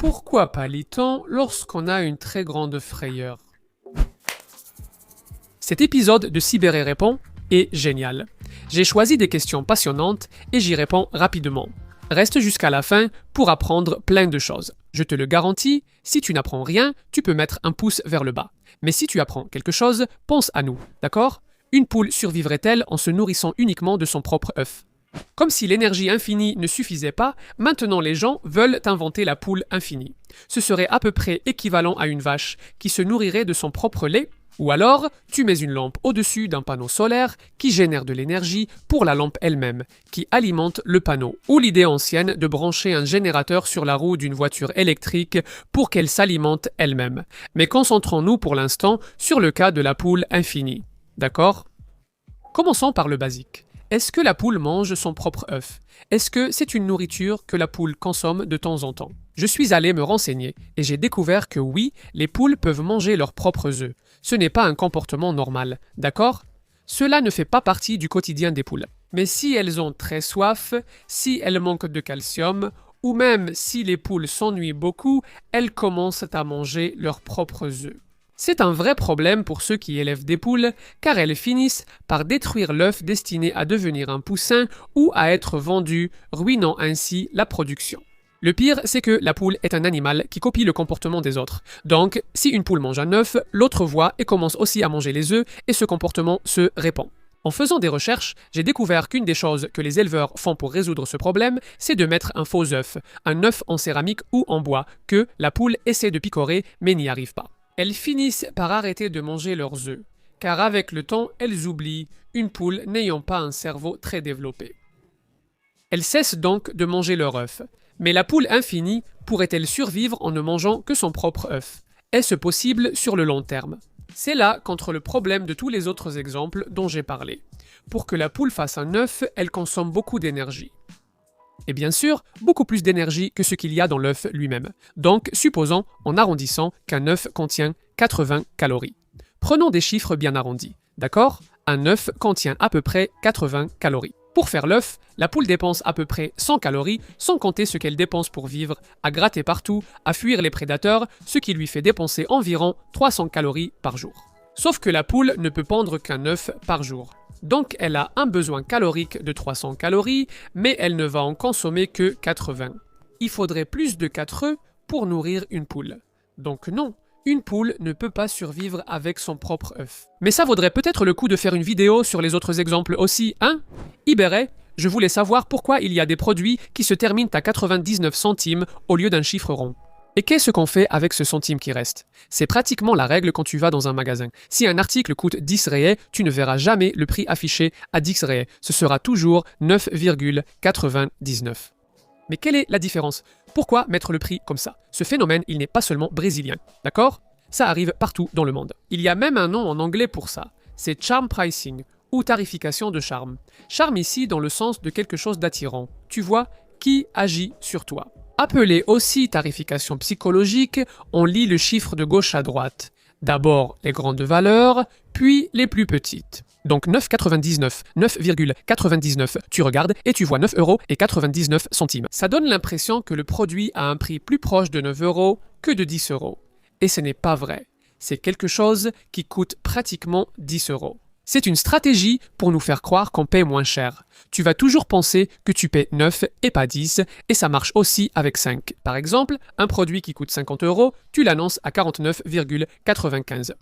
Pourquoi pâlit-on lorsqu'on a une très grande frayeur? Cet épisode de Cyber et Répond est génial. J'ai choisi des questions passionnantes et j'y réponds rapidement. Reste jusqu'à la fin pour apprendre plein de choses. Je te le garantis, si tu n'apprends rien, tu peux mettre un pouce vers le bas. Mais si tu apprends quelque chose, pense à nous, d'accord? Une poule survivrait-elle en se nourrissant uniquement de son propre œuf? Comme si l'énergie infinie ne suffisait pas, maintenant les gens veulent inventer la poule infinie. Ce serait à peu près équivalent à une vache qui se nourrirait de son propre lait, ou alors tu mets une lampe au-dessus d'un panneau solaire qui génère de l'énergie pour la lampe elle-même, qui alimente le panneau, ou l'idée ancienne de brancher un générateur sur la roue d'une voiture électrique pour qu'elle s'alimente elle-même. Mais concentrons-nous pour l'instant sur le cas de la poule infinie. D'accord? Commençons par le basique. Est-ce que la poule mange son propre œuf? Est-ce que c'est une nourriture que la poule consomme de temps en temps? Je suis allé me renseigner et j'ai découvert que oui, les poules peuvent manger leurs propres œufs. Ce n'est pas un comportement normal, d'accord? Cela ne fait pas partie du quotidien des poules. Mais si elles ont très soif, si elles manquent de calcium, ou même si les poules s'ennuient beaucoup, elles commencent à manger leurs propres œufs. C'est un vrai problème pour ceux qui élèvent des poules, car elles finissent par détruire l'œuf destiné à devenir un poussin ou à être vendu, ruinant ainsi la production. Le pire, c'est que la poule est un animal qui copie le comportement des autres. Donc, si une poule mange un œuf, l'autre voit et commence aussi à manger les œufs, et ce comportement se répand. En faisant des recherches, j'ai découvert qu'une des choses que les éleveurs font pour résoudre ce problème, c'est de mettre un faux œuf, un œuf en céramique ou en bois, que la poule essaie de picorer mais n'y arrive pas. Elles finissent par arrêter de manger leurs œufs, car avec le temps, elles oublient, une poule n'ayant pas un cerveau très développé. Elles cessent donc de manger leur œuf. Mais la poule infinie pourrait-elle survivre en ne mangeant que son propre œuf? Est-ce possible sur le long terme? C'est là qu'entre le problème de tous les autres exemples dont j'ai parlé. Pour que la poule fasse un œuf, elle consomme beaucoup d'énergie. Et bien sûr, beaucoup plus d'énergie que ce qu'il y a dans l'œuf lui-même. Donc, supposons, en arrondissant, qu'un œuf contient 80 calories. Prenons des chiffres bien arrondis, d'accord? Un œuf contient à peu près 80 calories. Pour faire l'œuf, la poule dépense à peu près 100 calories, sans compter ce qu'elle dépense pour vivre, à gratter partout, à fuir les prédateurs, ce qui lui fait dépenser environ 300 calories par jour. Sauf que la poule ne peut pondre qu'un œuf par jour. Donc elle a un besoin calorique de 300 calories, mais elle ne va en consommer que 80. Il faudrait plus de 4 œufs pour nourrir une poule. Donc non, une poule ne peut pas survivre avec son propre œuf. Mais ça vaudrait peut-être le coup de faire une vidéo sur les autres exemples aussi, hein? Ibéré, je voulais savoir pourquoi il y a des produits qui se terminent à 99 centimes au lieu d'un chiffre rond. Et qu'est-ce qu'on fait avec ce centime qui reste? C'est pratiquement la règle quand tu vas dans un magasin. Si un article coûte 10 réais, tu ne verras jamais le prix affiché à 10 réais. Ce sera toujours 9,99. Mais quelle est la différence? Pourquoi mettre le prix comme ça? Ce phénomène, il n'est pas seulement brésilien, d'accord? Ça arrive partout dans le monde. Il y a même un nom en anglais pour ça. C'est charm pricing, ou tarification de charme. Charme ici dans le sens de quelque chose d'attirant. Tu vois, qui agit sur toi. Appelé aussi tarification psychologique, on lit le chiffre de gauche à droite. D'abord les grandes valeurs, puis les plus petites. Donc 9,99, 9,99, tu regardes et tu vois 9,99 €. Ça donne l'impression que le produit a un prix plus proche de 9 € que de 10 €. Et ce n'est pas vrai. C'est quelque chose qui coûte pratiquement 10 €. C'est une stratégie pour nous faire croire qu'on paie moins cher. Tu vas toujours penser que tu paies 9 et pas 10, et ça marche aussi avec 5. Par exemple, un produit qui coûte 50 €, tu l'annonces à 49,95.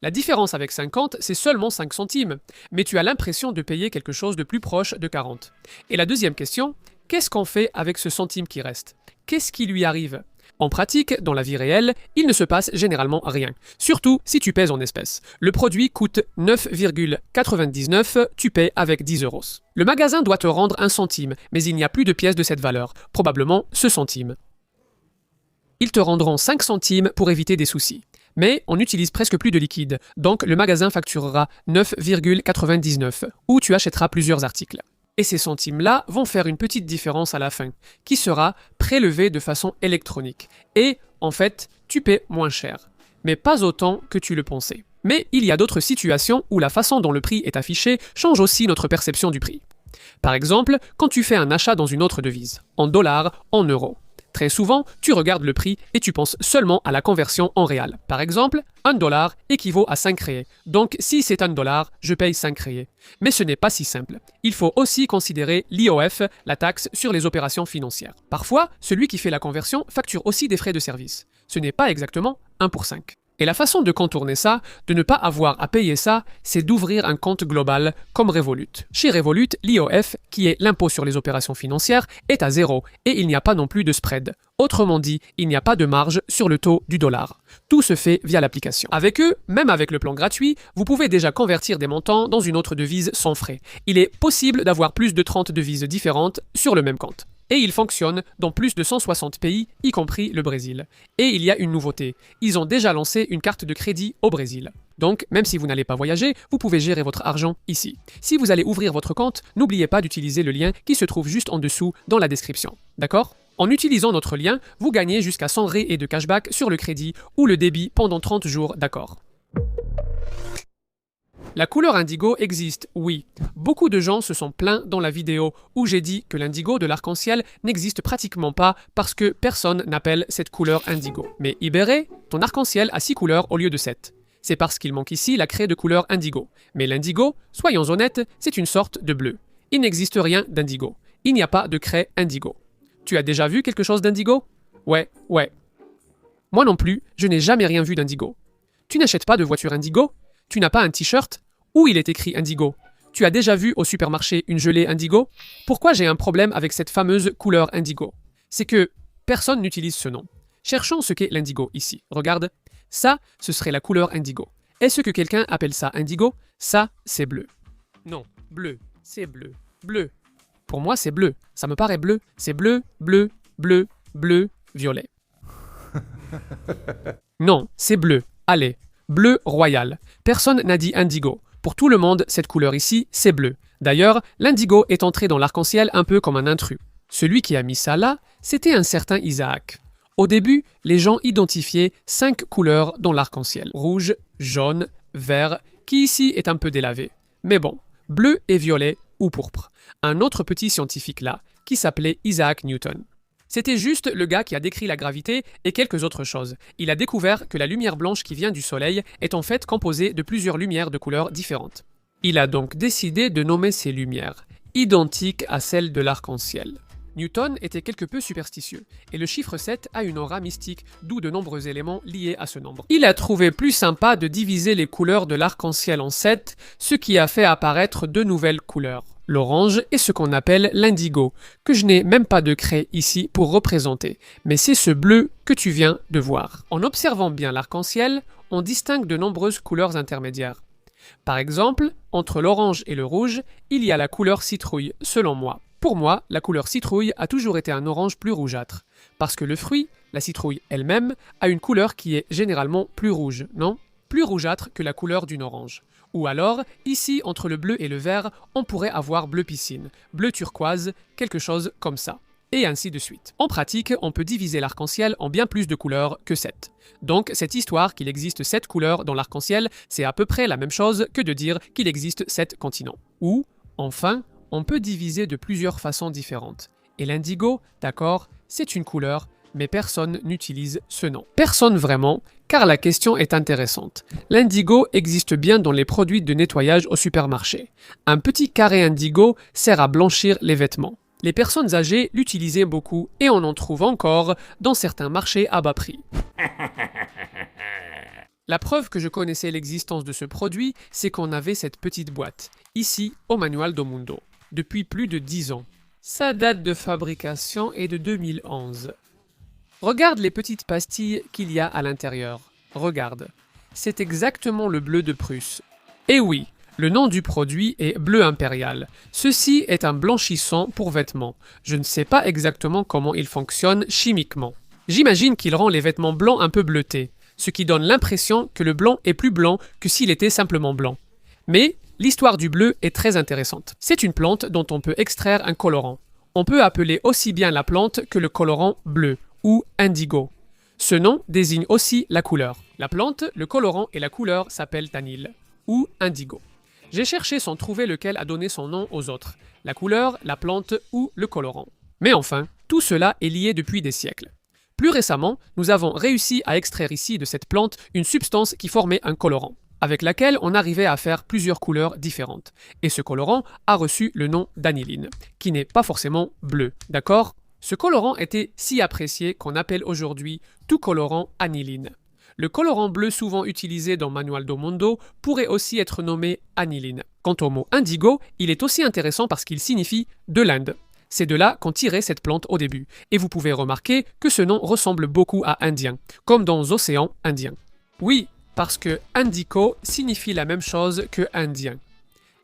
La différence avec 50, c'est seulement 5 centimes, mais tu as l'impression de payer quelque chose de plus proche de 40. Et la deuxième question, qu'est-ce qu'on fait avec ce centime qui reste? Qu'est-ce qui lui arrive? En pratique, dans la vie réelle, il ne se passe généralement rien. Surtout si tu pèses en espèces. Le produit coûte 9,99, tu paies avec 10 €. Le magasin doit te rendre un centime, mais il n'y a plus de pièces de cette valeur, probablement ce centime. Ils te rendront 5 centimes pour éviter des soucis. Mais on n'utilise presque plus de liquide, donc le magasin facturera 9,99, ou tu achèteras plusieurs articles. Et ces centimes-là vont faire une petite différence à la fin, qui sera prélevée de façon électronique. Et, en fait, tu paies moins cher. Mais pas autant que tu le pensais. Mais il y a d'autres situations où la façon dont le prix est affiché change aussi notre perception du prix. Par exemple, quand tu fais un achat dans une autre devise, en dollars, en euros. Très souvent, tu regardes le prix et tu penses seulement à la conversion en réal. Par exemple, 1 dollar équivaut à 5 rayés. Donc si c'est 1 dollar, je paye 5 rayés. Mais ce n'est pas si simple. Il faut aussi considérer l'IOF, la taxe sur les opérations financières. Parfois, celui qui fait la conversion facture aussi des frais de service. Ce n'est pas exactement 1 pour 5. Et la façon de contourner ça, de ne pas avoir à payer ça, c'est d'ouvrir un compte global comme Revolut. Chez Revolut, l'IOF, qui est l'impôt sur les opérations financières, est à 0 et il n'y a pas non plus de spread. Autrement dit, il n'y a pas de marge sur le taux du dollar. Tout se fait via l'application. Avec eux, même avec le plan gratuit, vous pouvez déjà convertir des montants dans une autre devise sans frais. Il est possible d'avoir plus de 30 devises différentes sur le même compte. Et il fonctionne dans plus de 160 pays, y compris le Brésil. Et il y a une nouveauté, ils ont déjà lancé une carte de crédit au Brésil. Donc, même si vous n'allez pas voyager, vous pouvez gérer votre argent ici. Si vous allez ouvrir votre compte, n'oubliez pas d'utiliser le lien qui se trouve juste en dessous dans la description. D'accord ? En utilisant notre lien, vous gagnez jusqu'à 100 raies de cashback sur le crédit ou le débit pendant 30 jours, d'accord ? La couleur indigo existe, oui. Beaucoup de gens se sont plaints dans la vidéo où j'ai dit que l'indigo de l'arc-en-ciel n'existe pratiquement pas parce que personne n'appelle cette couleur indigo. Mais Ibéré, ton arc-en-ciel a 6 couleurs au lieu de 7. C'est parce qu'il manque ici la craie de couleur indigo. Mais l'indigo, soyons honnêtes, c'est une sorte de bleu. Il n'existe rien d'indigo. Il n'y a pas de craie indigo. Tu as déjà vu quelque chose d'indigo ? Ouais. Moi non plus, je n'ai jamais rien vu d'indigo. Tu n'achètes pas de voiture indigo ? Tu n'as pas un t-shirt ? Où il est écrit indigo. Tu as déjà vu au supermarché une gelée indigo ? Pourquoi j'ai un problème avec cette fameuse couleur indigo ? C'est que personne n'utilise ce nom. Cherchons ce qu'est l'indigo ici. Regarde. Ça, ce serait la couleur indigo. Est-ce que quelqu'un appelle ça indigo ? Ça, c'est bleu. Non, bleu, c'est bleu. Bleu. Pour moi, c'est bleu. Ça me paraît bleu. C'est bleu, bleu, bleu, bleu, violet. Non, c'est bleu. Allez, bleu royal. Personne n'a dit indigo. Pour tout le monde, cette couleur ici, c'est bleu. D'ailleurs, l'indigo est entré dans l'arc-en-ciel un peu comme un intrus. Celui qui a mis ça là, c'était un certain Isaac. Au début, les gens identifiaient 5 couleurs dans l'arc-en-ciel. Rouge, jaune, vert, qui ici est un peu délavé. Mais bon, bleu et violet ou pourpre. Un autre petit scientifique là, qui s'appelait Isaac Newton. C'était juste le gars qui a décrit la gravité et quelques autres choses. Il a découvert que la lumière blanche qui vient du soleil est en fait composée de plusieurs lumières de couleurs différentes. Il a donc décidé de nommer ces lumières, identiques à celles de l'arc-en-ciel. Newton était quelque peu superstitieux, et le chiffre 7 a une aura mystique, d'où de nombreux éléments liés à ce nombre. Il a trouvé plus sympa de diviser les couleurs de l'arc-en-ciel en 7, ce qui a fait apparaître 2 nouvelles couleurs. L'orange est ce qu'on appelle l'indigo, que je n'ai même pas de craie ici pour représenter, mais c'est ce bleu que tu viens de voir. En observant bien l'arc-en-ciel, on distingue de nombreuses couleurs intermédiaires. Par exemple, entre l'orange et le rouge, il y a la couleur citrouille, selon moi. Pour moi, la couleur citrouille a toujours été un orange plus rougeâtre, parce que le fruit, la citrouille elle-même, a une couleur qui est généralement plus rouge, non ? Plus rougeâtre que la couleur d'une orange. Ou alors, ici, entre le bleu et le vert, on pourrait avoir bleu piscine, bleu turquoise, quelque chose comme ça. Et ainsi de suite. En pratique, on peut diviser l'arc-en-ciel en bien plus de couleurs que 7. Donc, cette histoire qu'il existe 7 couleurs dans l'arc-en-ciel, c'est à peu près la même chose que de dire qu'il existe 7 continents. Ou, enfin, on peut diviser de plusieurs façons différentes. Et l'indigo, d'accord, c'est une couleur, mais personne n'utilise ce nom. Personne vraiment, car la question est intéressante. L'indigo existe bien dans les produits de nettoyage au supermarché. Un petit carré indigo sert à blanchir les vêtements. Les personnes âgées l'utilisaient beaucoup et on en trouve encore dans certains marchés à bas prix. La preuve que je connaissais l'existence de ce produit, c'est qu'on avait cette petite boîte, ici au Manual do Mundo, depuis plus de 10 ans. Sa date de fabrication est de 2011. Regarde les petites pastilles qu'il y a à l'intérieur. Regarde. C'est exactement le bleu de Prusse. Et oui, le nom du produit est bleu impérial. Ceci est un blanchissant pour vêtements. Je ne sais pas exactement comment il fonctionne chimiquement. J'imagine qu'il rend les vêtements blancs un peu bleutés, ce qui donne l'impression que le blanc est plus blanc que s'il était simplement blanc. Mais l'histoire du bleu est très intéressante. C'est une plante dont on peut extraire un colorant. On peut appeler aussi bien la plante que le colorant bleu, ou indigo. Ce nom désigne aussi la couleur. La plante, le colorant et la couleur s'appellent tanil, ou indigo. J'ai cherché sans trouver lequel a donné son nom aux autres, la couleur, la plante ou le colorant. Mais enfin, Tout cela est lié depuis des siècles. Plus récemment, nous avons réussi à extraire ici de cette plante une substance qui formait un colorant, avec laquelle on arrivait à faire plusieurs couleurs différentes. Et ce colorant a reçu le nom d'aniline, qui n'est pas forcément bleu, d'accord? Ce colorant était si apprécié qu'on appelle aujourd'hui tout colorant aniline. Le colorant bleu souvent utilisé dans Manual do Mundo pourrait aussi être nommé aniline. Quant au mot indigo, il est aussi intéressant parce qu'il signifie de l'Inde. C'est de là qu'on tirait cette plante au début, et vous pouvez remarquer que ce nom ressemble beaucoup à indien, comme dans Océan Indien. Oui, parce que indico signifie la même chose que indien.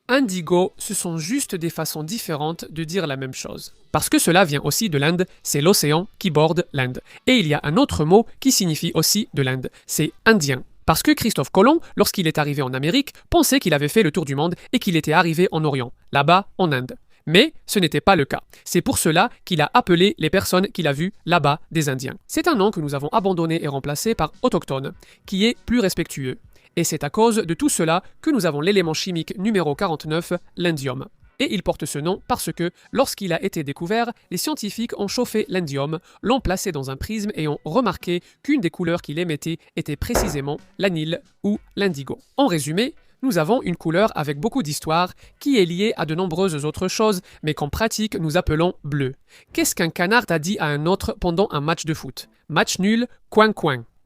Indigo, ce sont juste des façons différentes de dire la même chose. Parce que cela vient aussi de l'Inde, c'est l'océan qui borde l'Inde. Et il y a un autre mot qui signifie aussi de l'Inde, c'est indien. Parce que Christophe Colomb, lorsqu'il est arrivé en Amérique, pensait qu'il avait fait le tour du monde et qu'il était arrivé en Orient, là-bas en Inde. Mais ce n'était pas le cas. C'est pour cela qu'il a appelé les personnes qu'il a vues là-bas des Indiens. C'est un nom que nous avons abandonné et remplacé par autochtone, qui est plus respectueux. Et c'est à cause de tout cela que nous avons l'élément chimique numéro 49, l'indium. Et il porte ce nom parce que, lorsqu'il a été découvert, les scientifiques ont chauffé l'indium, l'ont placé dans un prisme et ont remarqué qu'une des couleurs qu'il émettait était précisément l'anile ou l'indigo. En résumé, nous avons une couleur avec beaucoup d'histoire qui est liée à de nombreuses autres choses, mais qu'en pratique nous appelons bleu. Qu'est-ce qu'un canard a dit à un autre pendant un match de foot? Match nul, coin.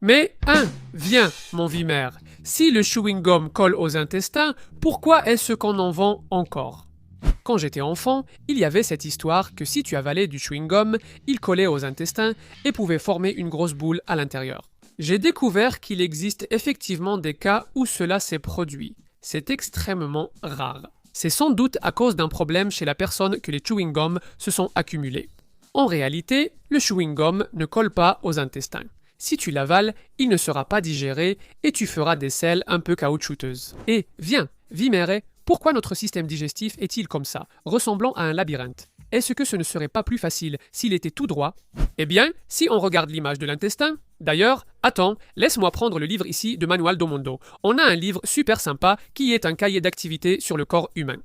Mais, viens, mon vimère, si le chewing-gum colle aux intestins, pourquoi est-ce qu'on en vend encore? Quand j'étais enfant, il y avait cette histoire que si tu avalais du chewing-gum, il collait aux intestins et pouvait former une grosse boule à l'intérieur. J'ai découvert qu'il existe effectivement des cas où cela s'est produit. C'est extrêmement rare. C'est sans doute à cause d'un problème chez la personne que les chewing-gums se sont accumulés. En réalité, le chewing-gum ne colle pas aux intestins. Si tu l'avales, il ne sera pas digéré et tu feras des selles un peu caoutchouteuses. Et viens, Vimere, pourquoi notre système digestif est-il comme ça, ressemblant à un labyrinthe? Est-ce que ce ne serait pas plus facile s'il était tout droit? Eh bien, si on regarde l'image de l'intestin, d'ailleurs, attends, laisse-moi prendre le livre ici de Manual do Mundo. On a un livre super sympa qui est un cahier d'activités sur le corps humain.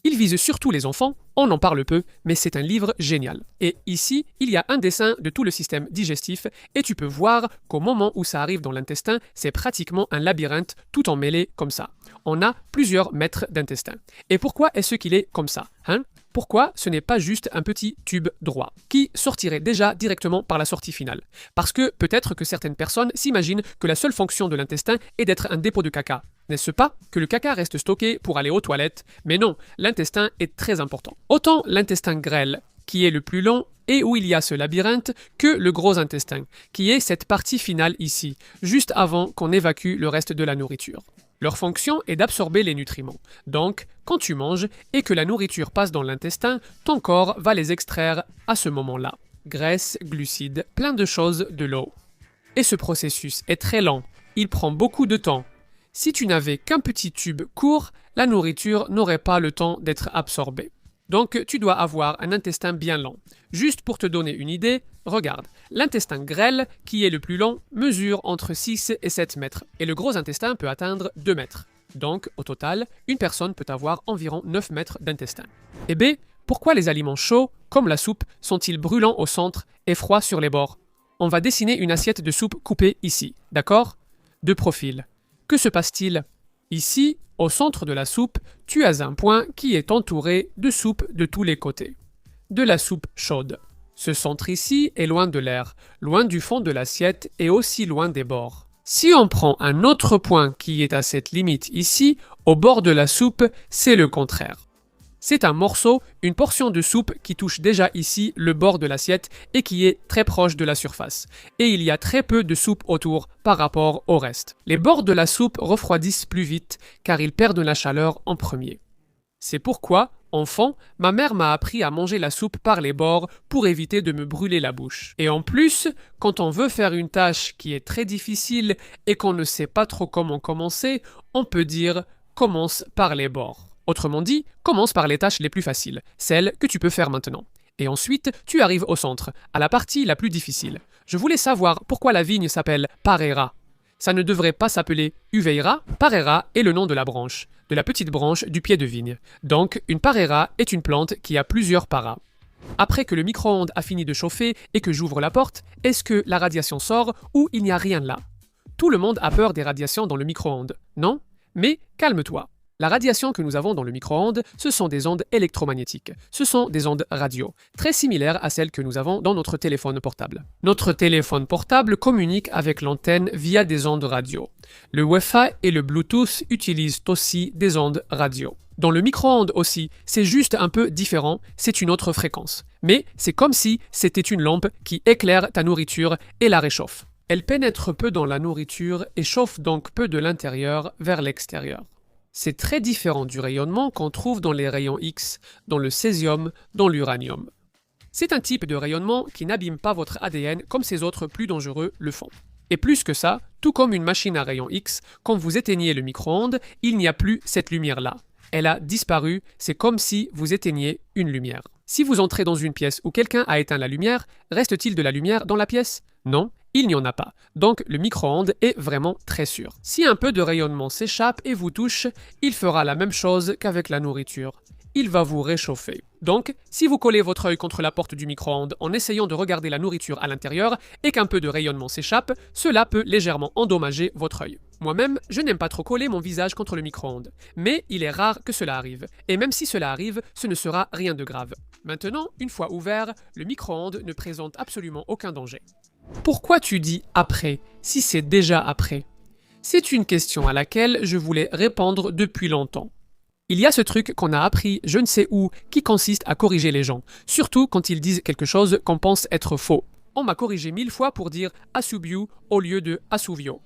Il vise surtout les enfants, on en parle peu, mais c'est un livre génial. Et ici, il y a un dessin de tout le système digestif et tu peux voir qu'au moment où ça arrive dans l'intestin, c'est pratiquement un labyrinthe tout emmêlé comme ça. On a plusieurs mètres d'intestin. Et pourquoi est-ce qu'il est comme ça, Pourquoi ce n'est pas juste un petit tube droit qui sortirait déjà directement par la sortie finale? Parce que peut-être que certaines personnes s'imaginent que la seule fonction de l'intestin est d'être un dépôt de caca. N'est-ce pas que le caca reste stocké pour aller aux toilettes? Mais non, l'intestin est très important. Autant l'intestin grêle, qui est le plus long et où il y a ce labyrinthe, que le gros intestin, qui est cette partie finale ici, juste avant qu'on évacue le reste de la nourriture. Leur fonction est d'absorber les nutriments. Donc, quand tu manges et que la nourriture passe dans l'intestin, ton corps va les extraire à ce moment-là. Graisse, glucides, plein de choses, de l'eau. Et ce processus est très lent. Il prend beaucoup de temps. Si tu n'avais qu'un petit tube court, la nourriture n'aurait pas le temps d'être absorbée. Donc, tu dois avoir un intestin bien lent. Juste pour te donner une idée, regarde, l'intestin grêle, qui est le plus long, mesure entre 6 et 7 mètres, et le gros intestin peut atteindre 2 mètres. Donc, au total, une personne peut avoir environ 9 mètres d'intestin. Et B, pourquoi les aliments chauds, comme la soupe, sont-ils brûlants au centre et froids sur les bords? On va dessiner une assiette de soupe coupée ici, d'accord? De profil. Que se passe-t-il? Ici, au centre de la soupe, tu as un point qui est entouré de soupe de tous les côtés. De la soupe chaude. Ce centre ici est loin de l'air, loin du fond de l'assiette et aussi loin des bords. Si on prend un autre point qui est à cette limite ici, au bord de la soupe, c'est le contraire. C'est un morceau, une portion de soupe qui touche déjà ici le bord de l'assiette et qui est très proche de la surface. Et il y a très peu de soupe autour par rapport au reste. Les bords de la soupe refroidissent plus vite car ils perdent la chaleur en premier. C'est pourquoi, enfant, ma mère m'a appris à manger la soupe par les bords pour éviter de me brûler la bouche. Et en plus, quand on veut faire une tâche qui est très difficile et qu'on ne sait pas trop comment commencer, on peut dire « commence par les bords ». Autrement dit, commence par les tâches les plus faciles, celles que tu peux faire maintenant. Et ensuite, tu arrives au centre, à la partie la plus difficile. Je voulais savoir pourquoi la vigne s'appelle Parera. Ça ne devrait pas s'appeler Uveira. Parera est le nom de la branche, de la petite branche du pied de vigne. Donc, une Parera est une plante qui a plusieurs paras. Après que le micro-ondes a fini de chauffer et que j'ouvre la porte, est-ce que la radiation sort ou il n'y a rien là? Tout le monde a peur des radiations dans le micro-ondes, non? Mais calme-toi. La radiation que nous avons dans le micro-ondes, ce sont des ondes électromagnétiques. Ce sont des ondes radio, très similaires à celles que nous avons dans notre téléphone portable. Notre téléphone portable communique avec l'antenne via des ondes radio. Le Wi-Fi et le Bluetooth utilisent aussi des ondes radio. Dans le micro-ondes aussi, c'est juste un peu différent, c'est une autre fréquence. Mais c'est comme si c'était une lampe qui éclaire ta nourriture et la réchauffe. Elle pénètre peu dans la nourriture et chauffe donc peu de l'intérieur vers l'extérieur. C'est très différent du rayonnement qu'on trouve dans les rayons X, dans le césium, dans l'uranium. C'est un type de rayonnement qui n'abîme pas votre ADN comme ces autres plus dangereux le font. Et plus que ça, tout comme une machine à rayons X, quand vous éteignez le micro-ondes, il n'y a plus cette lumière-là. Elle a disparu, c'est comme si vous éteigniez une lumière. Si vous entrez dans une pièce où quelqu'un a éteint la lumière, reste-t-il de la lumière dans la pièce? Non, il n'y en a pas. Donc le micro-ondes est vraiment très sûr. Si un peu de rayonnement s'échappe et vous touche, il fera la même chose qu'avec la nourriture. Il va vous réchauffer. Donc, si vous collez votre œil contre la porte du micro-ondes en essayant de regarder la nourriture à l'intérieur et qu'un peu de rayonnement s'échappe, cela peut légèrement endommager votre œil. Moi-même, je n'aime pas trop coller mon visage contre le micro-ondes, mais il est rare que cela arrive. Et même si cela arrive, ce ne sera rien de grave. Maintenant, une fois ouvert, le micro-ondes ne présente absolument aucun danger. Pourquoi tu dis après, si c'est déjà après? C'est une question à laquelle je voulais répondre depuis longtemps. Il y a ce truc qu'on a appris je ne sais où qui consiste à corriger les gens, surtout quand ils disent quelque chose qu'on pense être faux. On m'a corrigé 1000 fois pour dire Asubiu au lieu de Asuvio.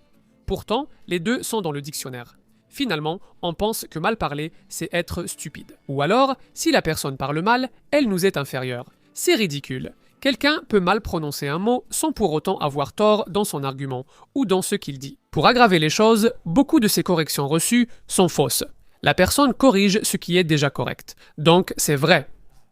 Pourtant, les deux sont dans le dictionnaire. Finalement, on pense que mal parler, c'est être stupide. Ou alors, si la personne parle mal, elle nous est inférieure. C'est ridicule. Quelqu'un peut mal prononcer un mot sans pour autant avoir tort dans son argument ou dans ce qu'il dit. Pour aggraver les choses, beaucoup de ces corrections reçues sont fausses. La personne corrige ce qui est déjà correct. Donc, c'est vrai.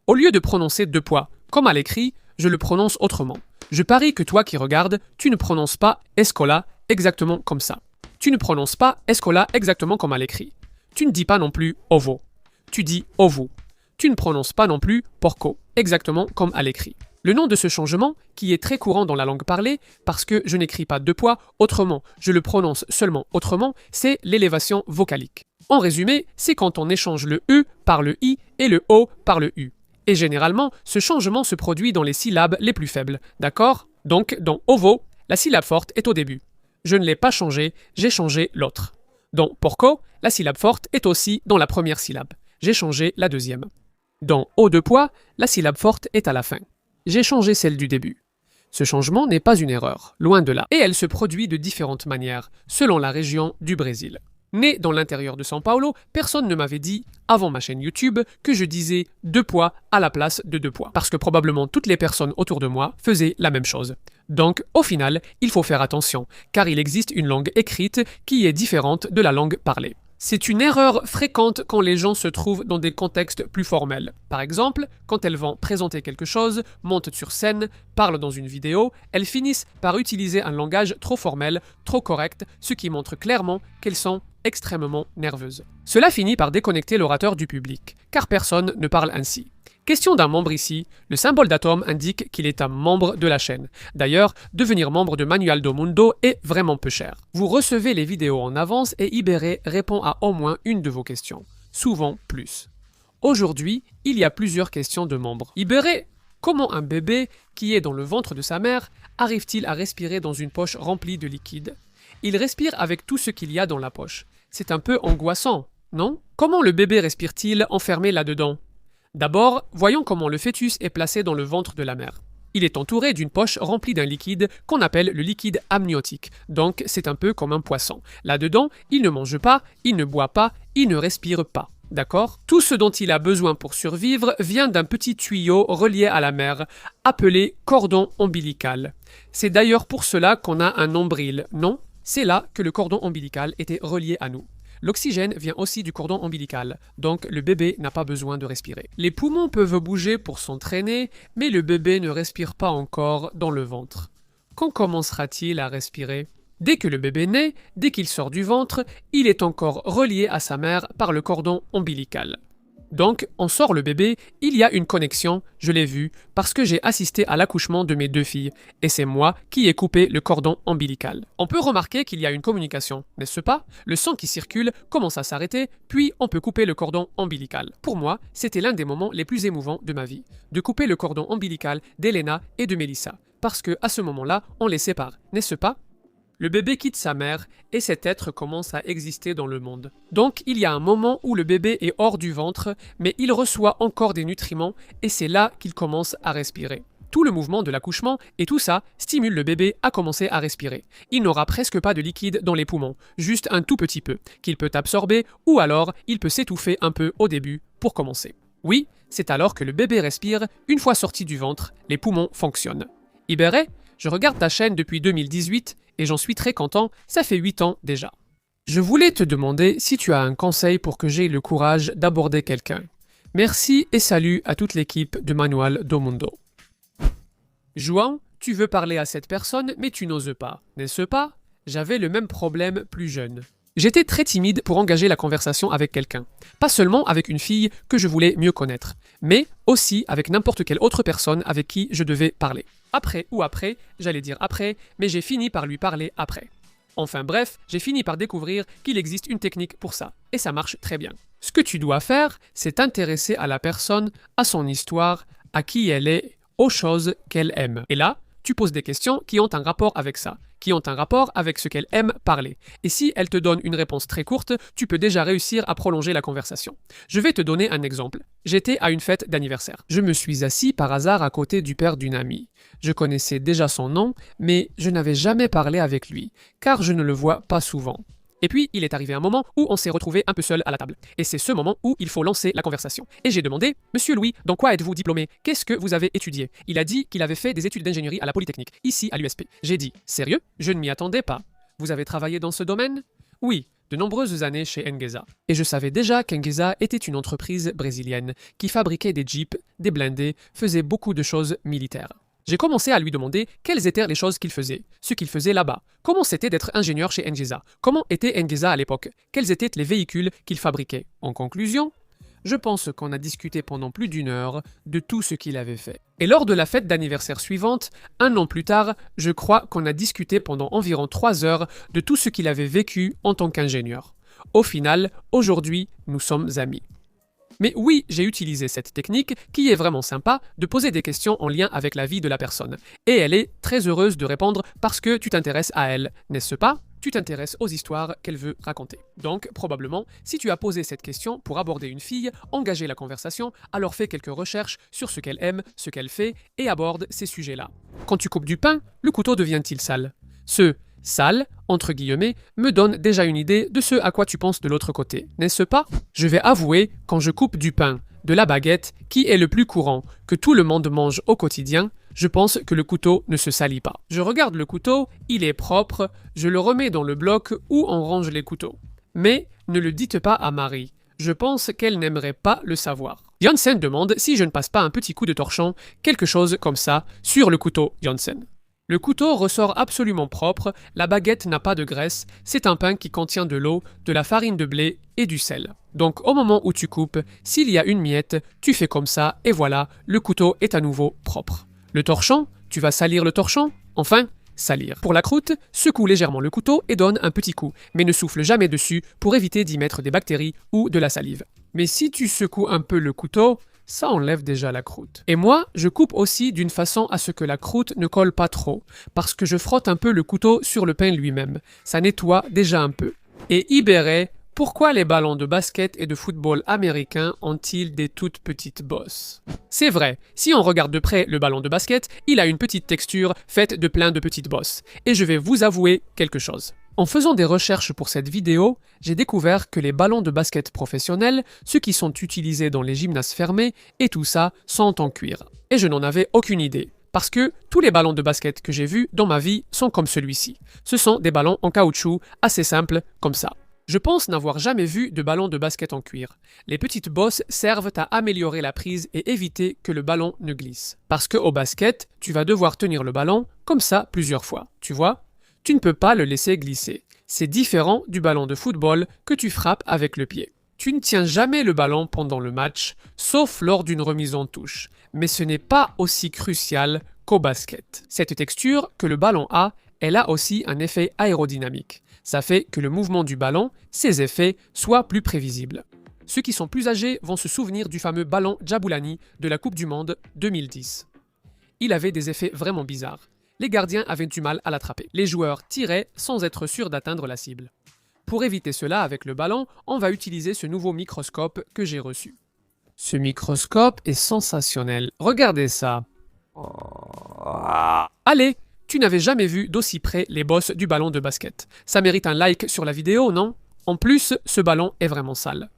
Au lieu de prononcer deux poids, comme à l'écrit, je le prononce autrement. Je parie que toi qui regardes, tu ne prononces pas escola exactement comme ça. Tu ne prononces pas escola exactement comme à l'écrit. Tu ne dis pas non plus ovo. Tu dis ovo. Tu ne prononces pas non plus porco exactement comme à l'écrit. Le nom de ce changement, qui est très courant dans la langue parlée, parce que je n'écris pas deux poids autrement, je le prononce seulement autrement, c'est l'élévation vocalique. En résumé, c'est quand on échange le E par le I et le O par le U. Et généralement, ce changement se produit dans les syllabes les plus faibles, d'accord? Donc, dans ovo, la syllabe forte est au début. Je ne l'ai pas changé, j'ai changé l'autre. Dans porco, la syllabe forte est aussi dans la première syllabe. J'ai changé la deuxième. Dans O de poids, la syllabe forte est à la fin. J'ai changé celle du début. Ce changement n'est pas une erreur, loin de là, et elle se produit de différentes manières, selon la région du Brésil. Né dans l'intérieur de São Paulo, personne ne m'avait dit, avant ma chaîne YouTube, que je disais deux poids à la place de deux poids, parce que probablement toutes les personnes autour de moi faisaient la même chose. Donc, au final, il faut faire attention, car il existe une langue écrite qui est différente de la langue parlée. C'est une erreur fréquente quand les gens se trouvent dans des contextes plus formels. Par exemple, quand elles vont présenter quelque chose, montent sur scène, parlent dans une vidéo, elles finissent par utiliser un langage trop formel, trop correct, ce qui montre clairement qu'elles sont extrêmement nerveuses. Cela finit par déconnecter l'orateur du public, car personne ne parle ainsi. Question d'un membre ici, le symbole d'atome indique qu'il est un membre de la chaîne. D'ailleurs, devenir membre de Manual do Mundo est vraiment peu cher. Vous recevez les vidéos en avance et Iberê répond à au moins une de vos questions, souvent plus. Aujourd'hui, il y a plusieurs questions de membres. Iberê, comment un bébé qui est dans le ventre de sa mère arrive-t-il à respirer dans une poche remplie de liquide? Il respire avec tout ce qu'il y a dans la poche. C'est un peu angoissant, non? Comment le bébé respire-t-il enfermé là-dedans? D'abord, voyons comment le fœtus est placé dans le ventre de la mère. Il est entouré d'une poche remplie d'un liquide qu'on appelle le liquide amniotique, donc c'est un peu comme un poisson. Là-dedans, il ne mange pas, il ne boit pas, il ne respire pas. D'accord? Tout ce dont il a besoin pour survivre vient d'un petit tuyau relié à la mère, appelé cordon ombilical. C'est d'ailleurs pour cela qu'on a un nombril, non? C'est là que le cordon ombilical était relié à nous. L'oxygène vient aussi du cordon ombilical, donc le bébé n'a pas besoin de respirer. Les poumons peuvent bouger pour s'entraîner, mais le bébé ne respire pas encore dans le ventre. Quand commencera-t-il à respirer? Dès que le bébé naît, dès qu'il sort du ventre, il est encore relié à sa mère par le cordon ombilical. Donc, on sort le bébé, il y a une connexion, je l'ai vu, parce que j'ai assisté à l'accouchement de mes 2 filles, et c'est moi qui ai coupé le cordon ombilical. On peut remarquer qu'il y a une communication, n'est-ce pas? Le sang qui circule commence à s'arrêter, puis on peut couper le cordon ombilical. Pour moi, c'était l'un des moments les plus émouvants de ma vie, de couper le cordon ombilical d'Elena et de Melissa, parce que à ce moment-là, on les sépare, n'est-ce pas? Le bébé quitte sa mère et cet être commence à exister dans le monde. Donc il y a un moment où le bébé est hors du ventre, mais il reçoit encore des nutriments et c'est là qu'il commence à respirer. Tout le mouvement de l'accouchement et tout ça stimule le bébé à commencer à respirer. Il n'aura presque pas de liquide dans les poumons, juste un tout petit peu, qu'il peut absorber ou alors il peut s'étouffer un peu au début pour commencer. Oui, c'est alors que le bébé respire, une fois sorti du ventre, les poumons fonctionnent. Ibéré, je regarde ta chaîne depuis 2018 et j'en suis très content, ça fait 8 ans déjà. Je voulais te demander si tu as un conseil pour que j'aie le courage d'aborder quelqu'un. Merci et salut à toute l'équipe de Manual do Mundo. Juan, tu veux parler à cette personne mais tu n'oses pas, n'est-ce pas? J'avais le même problème plus jeune. J'étais très timide pour engager la conversation avec quelqu'un. Pas seulement avec une fille que je voulais mieux connaître, mais aussi avec n'importe quelle autre personne avec qui je devais parler. Après, j'allais dire après, mais j'ai fini par lui parler après. Enfin bref, j'ai fini par découvrir qu'il existe une technique pour ça, et ça marche très bien. Ce que tu dois faire, c'est t'intéresser à la personne, à son histoire, à qui elle est, aux choses qu'elle aime. Et là, tu poses des questions qui ont un rapport avec ça, qui ont un rapport avec ce qu'elle aime parler. Et si elle te donne une réponse très courte, tu peux déjà réussir à prolonger la conversation. Je vais te donner un exemple. J'étais à une fête d'anniversaire. Je me suis assis par hasard à côté du père d'une amie. Je connaissais déjà son nom, mais je n'avais jamais parlé avec lui, car je ne le vois pas souvent. Et puis, il est arrivé un moment où on s'est retrouvé un peu seul à la table. Et c'est ce moment où il faut lancer la conversation. Et j'ai demandé, Monsieur Louis, dans quoi êtes-vous diplômé? Qu'est-ce que vous avez étudié? Il a dit qu'il avait fait des études d'ingénierie à la Polytechnique, ici à l'USP. J'ai dit, sérieux? Je ne m'y attendais pas. Vous avez travaillé dans ce domaine? Oui, de nombreuses années chez Engesa. Et je savais déjà qu'Engesa était une entreprise brésilienne qui fabriquait des jeeps, des blindés, faisait beaucoup de choses militaires. J'ai commencé à lui demander quelles étaient les choses qu'il faisait, ce qu'il faisait là-bas, comment c'était d'être ingénieur chez Engesa, comment était Engesa à l'époque, quels étaient les véhicules qu'il fabriquait. En conclusion, je pense qu'on a discuté pendant plus d'1 heure de tout ce qu'il avait fait. Et lors de la fête d'anniversaire suivante, 1 an plus tard, je crois qu'on a discuté pendant environ 3 heures de tout ce qu'il avait vécu en tant qu'ingénieur. Au final, aujourd'hui, nous sommes amis. Mais oui, j'ai utilisé cette technique qui est vraiment sympa de poser des questions en lien avec la vie de la personne. Et elle est très heureuse de répondre parce que tu t'intéresses à elle, n'est-ce pas? Tu t'intéresses aux histoires qu'elle veut raconter. Donc, probablement, si tu as posé cette question pour aborder une fille, engager la conversation, alors fais quelques recherches sur ce qu'elle aime, ce qu'elle fait et aborde ces sujets-là. Quand tu coupes du pain, le couteau devient-il sale? Ce sale, entre guillemets, me donne déjà une idée de ce à quoi tu penses de l'autre côté, n'est-ce pas? Je vais avouer, quand je coupe du pain, de la baguette, qui est le plus courant, que tout le monde mange au quotidien, je pense que le couteau ne se salit pas. Je regarde le couteau, il est propre, je le remets dans le bloc où on range les couteaux. Mais ne le dites pas à Marie, je pense qu'elle n'aimerait pas le savoir. Janssen demande si je ne passe pas un petit coup de torchon, quelque chose comme ça, sur le couteau Janssen. Le couteau ressort absolument propre, la baguette n'a pas de graisse, c'est un pain qui contient de l'eau, de la farine de blé et du sel. Donc au moment où tu coupes, s'il y a une miette, tu fais comme ça et voilà, le couteau est à nouveau propre. Le torchon, tu vas salir le torchon? Enfin, salir. Pour la croûte, secoue légèrement le couteau et donne un petit coup, mais ne souffle jamais dessus pour éviter d'y mettre des bactéries ou de la salive. Mais si tu secoues un peu le couteau, ça enlève déjà la croûte. Et moi, je coupe aussi d'une façon à ce que la croûte ne colle pas trop, parce que je frotte un peu le couteau sur le pain lui-même. Ça nettoie déjà un peu. Et Ibéré, pourquoi les ballons de basket et de football américains ont-ils des toutes petites bosses? C'est vrai, si on regarde de près le ballon de basket, il a une petite texture faite de plein de petites bosses. Et je vais vous avouer quelque chose. En faisant des recherches pour cette vidéo, j'ai découvert que les ballons de basket professionnels, ceux qui sont utilisés dans les gymnases fermés, et tout ça, sont en cuir. Et je n'en avais aucune idée. Parce que tous les ballons de basket que j'ai vus dans ma vie sont comme celui-ci. Ce sont des ballons en caoutchouc, assez simples, comme ça. Je pense n'avoir jamais vu de ballon de basket en cuir. Les petites bosses servent à améliorer la prise et éviter que le ballon ne glisse. Parce qu'au basket, tu vas devoir tenir le ballon comme ça plusieurs fois, tu vois? Tu ne peux pas le laisser glisser. C'est différent du ballon de football que tu frappes avec le pied. Tu ne tiens jamais le ballon pendant le match, sauf lors d'une remise en touche, mais ce n'est pas aussi crucial qu'au basket. Cette texture que le ballon a, elle a aussi un effet aérodynamique. Ça fait que le mouvement du ballon, ses effets, soient plus prévisibles. Ceux qui sont plus âgés vont se souvenir du fameux ballon Jabulani de la Coupe du Monde 2010. Il avait des effets vraiment bizarres. Les gardiens avaient du mal à l'attraper. Les joueurs tiraient sans être sûrs d'atteindre la cible. Pour éviter cela avec le ballon, on va utiliser ce nouveau microscope que j'ai reçu. Ce microscope est sensationnel. Regardez ça. Allez, tu n'avais jamais vu d'aussi près les bosses du ballon de basket. Ça mérite un like sur la vidéo, non? En plus, ce ballon est vraiment sale.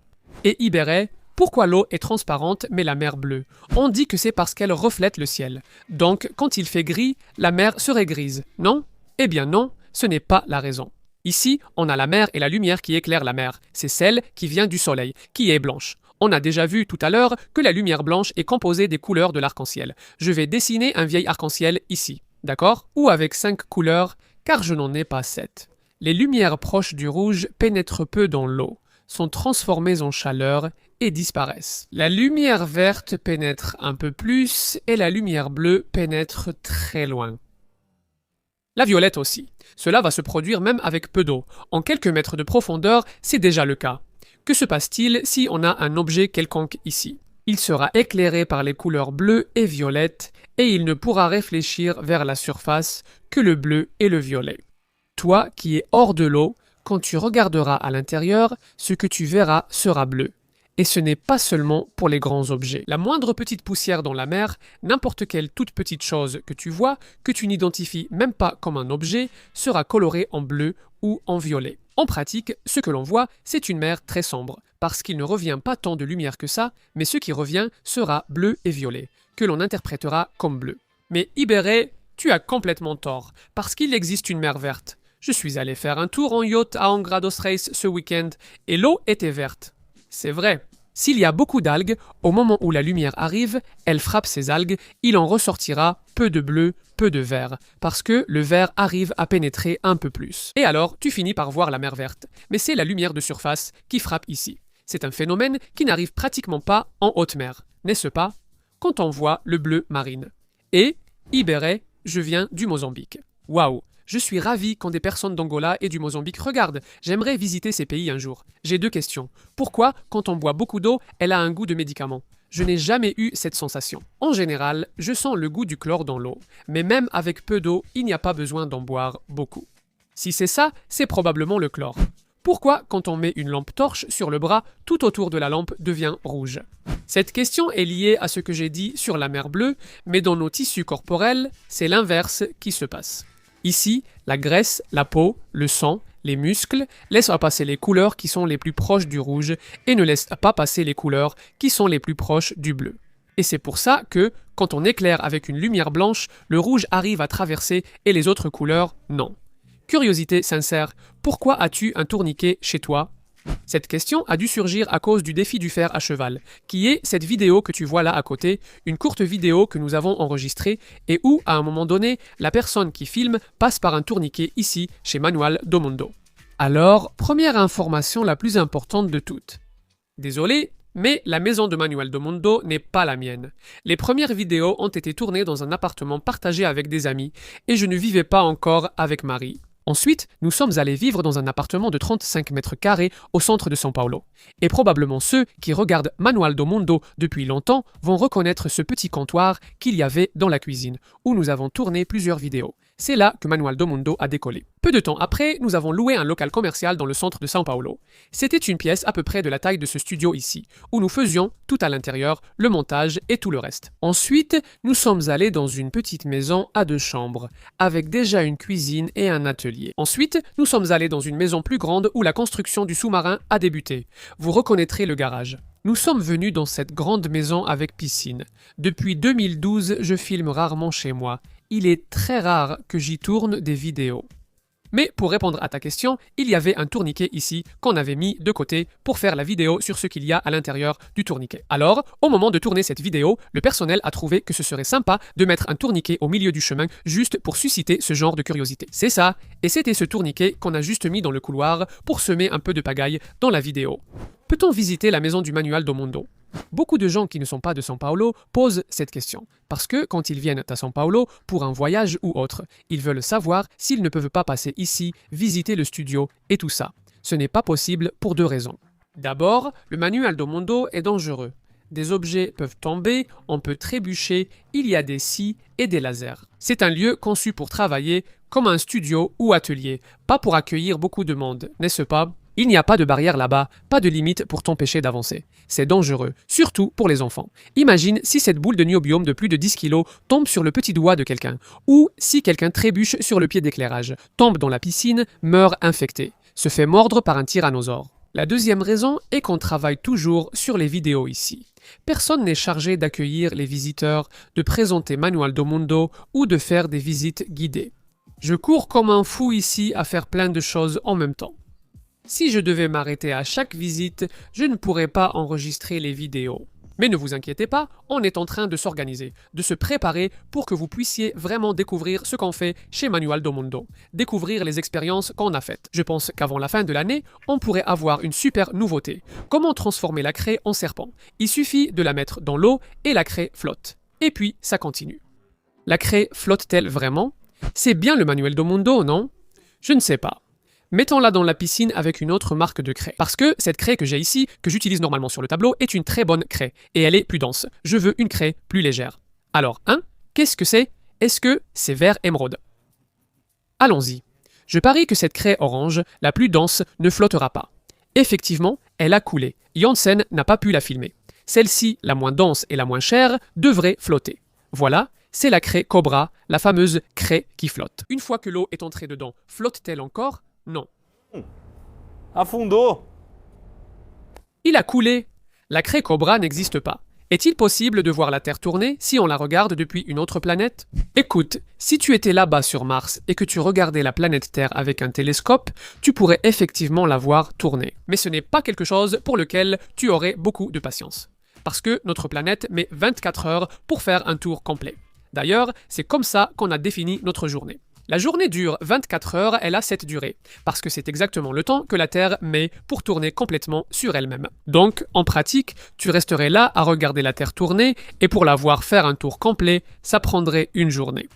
Et Iberé, pourquoi l'eau est transparente mais la mer bleue? On dit que c'est parce qu'elle reflète le ciel. Donc, quand il fait gris, la mer serait grise, non? Eh bien non, ce n'est pas la raison. Ici, on a la mer et la lumière qui éclaire la mer. C'est celle qui vient du soleil, qui est blanche. On a déjà vu tout à l'heure que la lumière blanche est composée des couleurs de l'arc-en-ciel. Je vais dessiner un vieil arc-en-ciel ici, d'accord? Ou avec 5 couleurs, car je n'en ai pas 7. Les lumières proches du rouge pénètrent peu dans l'eau, sont transformées en chaleur et disparaissent. La lumière verte pénètre un peu plus et la lumière bleue pénètre très loin. La violette aussi. Cela va se produire même avec peu d'eau. En quelques mètres de profondeur, c'est déjà le cas. Que se passe-t-il si on a un objet quelconque ici? Il sera éclairé par les couleurs bleues et violettes et il ne pourra réfléchir vers la surface que le bleu et le violet. Toi qui es hors de l'eau, quand tu regarderas à l'intérieur, ce que tu verras sera bleu. Et ce n'est pas seulement pour les grands objets. La moindre petite poussière dans la mer, n'importe quelle toute petite chose que tu vois, que tu n'identifies même pas comme un objet, sera colorée en bleu ou en violet. En pratique, ce que l'on voit, c'est une mer très sombre, parce qu'il ne revient pas tant de lumière que ça, mais ce qui revient sera bleu et violet, que l'on interprétera comme bleu. Mais Iberé, tu as complètement tort, parce qu'il existe une mer verte. Je suis allé faire un tour en yacht à Angra dos Reis ce week-end, et l'eau était verte. C'est vrai. S'il y a beaucoup d'algues, au moment où la lumière arrive, elle frappe ces algues, il en ressortira peu de bleu, peu de vert, parce que le vert arrive à pénétrer un peu plus. Et alors, tu finis par voir la mer verte. Mais c'est la lumière de surface qui frappe ici. C'est un phénomène qui n'arrive pratiquement pas en haute mer, n'est-ce pas? Quand on voit le bleu marine. Et, Iberé, je viens du Mozambique. Waouh! Je suis ravi quand des personnes d'Angola et du Mozambique regardent. J'aimerais visiter ces pays un jour. J'ai 2 questions. Pourquoi, quand on boit beaucoup d'eau, elle a un goût de médicament? Je n'ai jamais eu cette sensation. En général, je sens le goût du chlore dans l'eau. Mais même avec peu d'eau, il n'y a pas besoin d'en boire beaucoup. Si c'est ça, c'est probablement le chlore. Pourquoi, quand on met une lampe torche sur le bras, tout autour de la lampe devient rouge? Cette question est liée à ce que j'ai dit sur la mer bleue, mais dans nos tissus corporels, c'est l'inverse qui se passe. Ici, la graisse, la peau, le sang, les muscles laissent passer les couleurs qui sont les plus proches du rouge et ne laissent pas passer les couleurs qui sont les plus proches du bleu. Et c'est pour ça que, quand on éclaire avec une lumière blanche, le rouge arrive à traverser et les autres couleurs, non. Curiosité sincère, pourquoi as-tu un tourniquet chez toi? Cette question a dû surgir à cause du défi du fer à cheval, qui est cette vidéo que tu vois là à côté, une courte vidéo que nous avons enregistrée et où, à un moment donné, la personne qui filme passe par un tourniquet ici, chez Manual do Mundo. Alors, première information la plus importante de toutes. Désolé, mais la maison de Manual do Mundo n'est pas la mienne. Les premières vidéos ont été tournées dans un appartement partagé avec des amis et je ne vivais pas encore avec Marie. Ensuite, nous sommes allés vivre dans un appartement de 35 mètres carrés au centre de São Paulo. Et probablement ceux qui regardent Manual do Mundo depuis longtemps vont reconnaître ce petit comptoir qu'il y avait dans la cuisine, où nous avons tourné plusieurs vidéos. C'est là que Manual do Mundo a décollé. Peu de temps après, nous avons loué un local commercial dans le centre de São Paulo. C'était une pièce à peu près de la taille de ce studio ici, où nous faisions tout à l'intérieur, le montage et tout le reste. Ensuite, nous sommes allés dans une petite maison à 2 chambres, avec déjà une cuisine et un atelier. Ensuite, nous sommes allés dans une maison plus grande où la construction du sous-marin a débuté. Vous reconnaîtrez le garage. Nous sommes venus dans cette grande maison avec piscine. Depuis 2012, je filme rarement chez moi. Il est très rare que j'y tourne des vidéos. Mais pour répondre à ta question, il y avait un tourniquet ici qu'on avait mis de côté pour faire la vidéo sur ce qu'il y a à l'intérieur du tourniquet. Alors, au moment de tourner cette vidéo, le personnel a trouvé que ce serait sympa de mettre un tourniquet au milieu du chemin juste pour susciter ce genre de curiosité. C'est ça, et c'était ce tourniquet qu'on a juste mis dans le couloir pour semer un peu de pagaille dans la vidéo. Peut-on visiter la maison du Manuel do Mundo? Beaucoup de gens qui ne sont pas de São Paulo posent cette question, parce que quand ils viennent à São Paulo pour un voyage ou autre, ils veulent savoir s'ils ne peuvent pas passer ici, visiter le studio et tout ça. Ce n'est pas possible pour deux raisons. D'abord, le Manuel do Mundo est dangereux. Des objets peuvent tomber, on peut trébucher, il y a des scies et des lasers. C'est un lieu conçu pour travailler comme un studio ou atelier, pas pour accueillir beaucoup de monde, n'est-ce pas? Il n'y a pas de barrière là-bas, pas de limite pour t'empêcher d'avancer. C'est dangereux, surtout pour les enfants. Imagine si cette boule de niobium de plus de 10 kg tombe sur le petit doigt de quelqu'un, ou si quelqu'un trébuche sur le pied d'éclairage, tombe dans la piscine, meurt infecté, se fait mordre par un tyrannosaure. La deuxième raison est qu'on travaille toujours sur les vidéos ici. Personne n'est chargé d'accueillir les visiteurs, de présenter Manuel do Mundo ou de faire des visites guidées. Je cours comme un fou ici à faire plein de choses en même temps. Si je devais m'arrêter à chaque visite, je ne pourrais pas enregistrer les vidéos. Mais ne vous inquiétez pas, on est en train de s'organiser, de se préparer pour que vous puissiez vraiment découvrir ce qu'on fait chez Manuel do Mundo, découvrir les expériences qu'on a faites. Je pense qu'avant la fin de l'année, on pourrait avoir une super nouveauté. Comment transformer la craie en serpent? Il suffit de la mettre dans l'eau et la craie flotte. Et puis, ça continue. La craie flotte-t-elle vraiment? C'est bien le Manuel do Mundo, non? Je ne sais pas. Mettons-la dans la piscine avec une autre marque de craie. Parce que cette craie que j'ai ici, que j'utilise normalement sur le tableau, est une très bonne craie. Et elle est plus dense. Je veux une craie plus légère. Alors, qu'est-ce que c'est? Est-ce que c'est vert émeraude? Allons-y. Je parie que cette craie orange, la plus dense, ne flottera pas. Effectivement, elle a coulé. Janssen n'a pas pu la filmer. Celle-ci, la moins dense et la moins chère, devrait flotter. Voilà, c'est la craie Cobra, la fameuse craie qui flotte. Une fois que l'eau est entrée dedans, flotte-t-elle encore? Non. Afundou. Il a coulé. La craie Cobra n'existe pas. Est-il possible de voir la Terre tourner si on la regarde depuis une autre planète? Écoute, si tu étais là-bas sur Mars et que tu regardais la planète Terre avec un télescope, tu pourrais effectivement la voir tourner. Mais ce n'est pas quelque chose pour lequel tu aurais beaucoup de patience. Parce que notre planète met 24 heures pour faire un tour complet. D'ailleurs, c'est comme ça qu'on a défini notre journée. La journée dure 24 heures, elle a cette durée, parce que c'est exactement le temps que la Terre met pour tourner complètement sur elle-même. Donc, en pratique, tu resterais là à regarder la Terre tourner, et pour la voir faire un tour complet, ça prendrait une journée.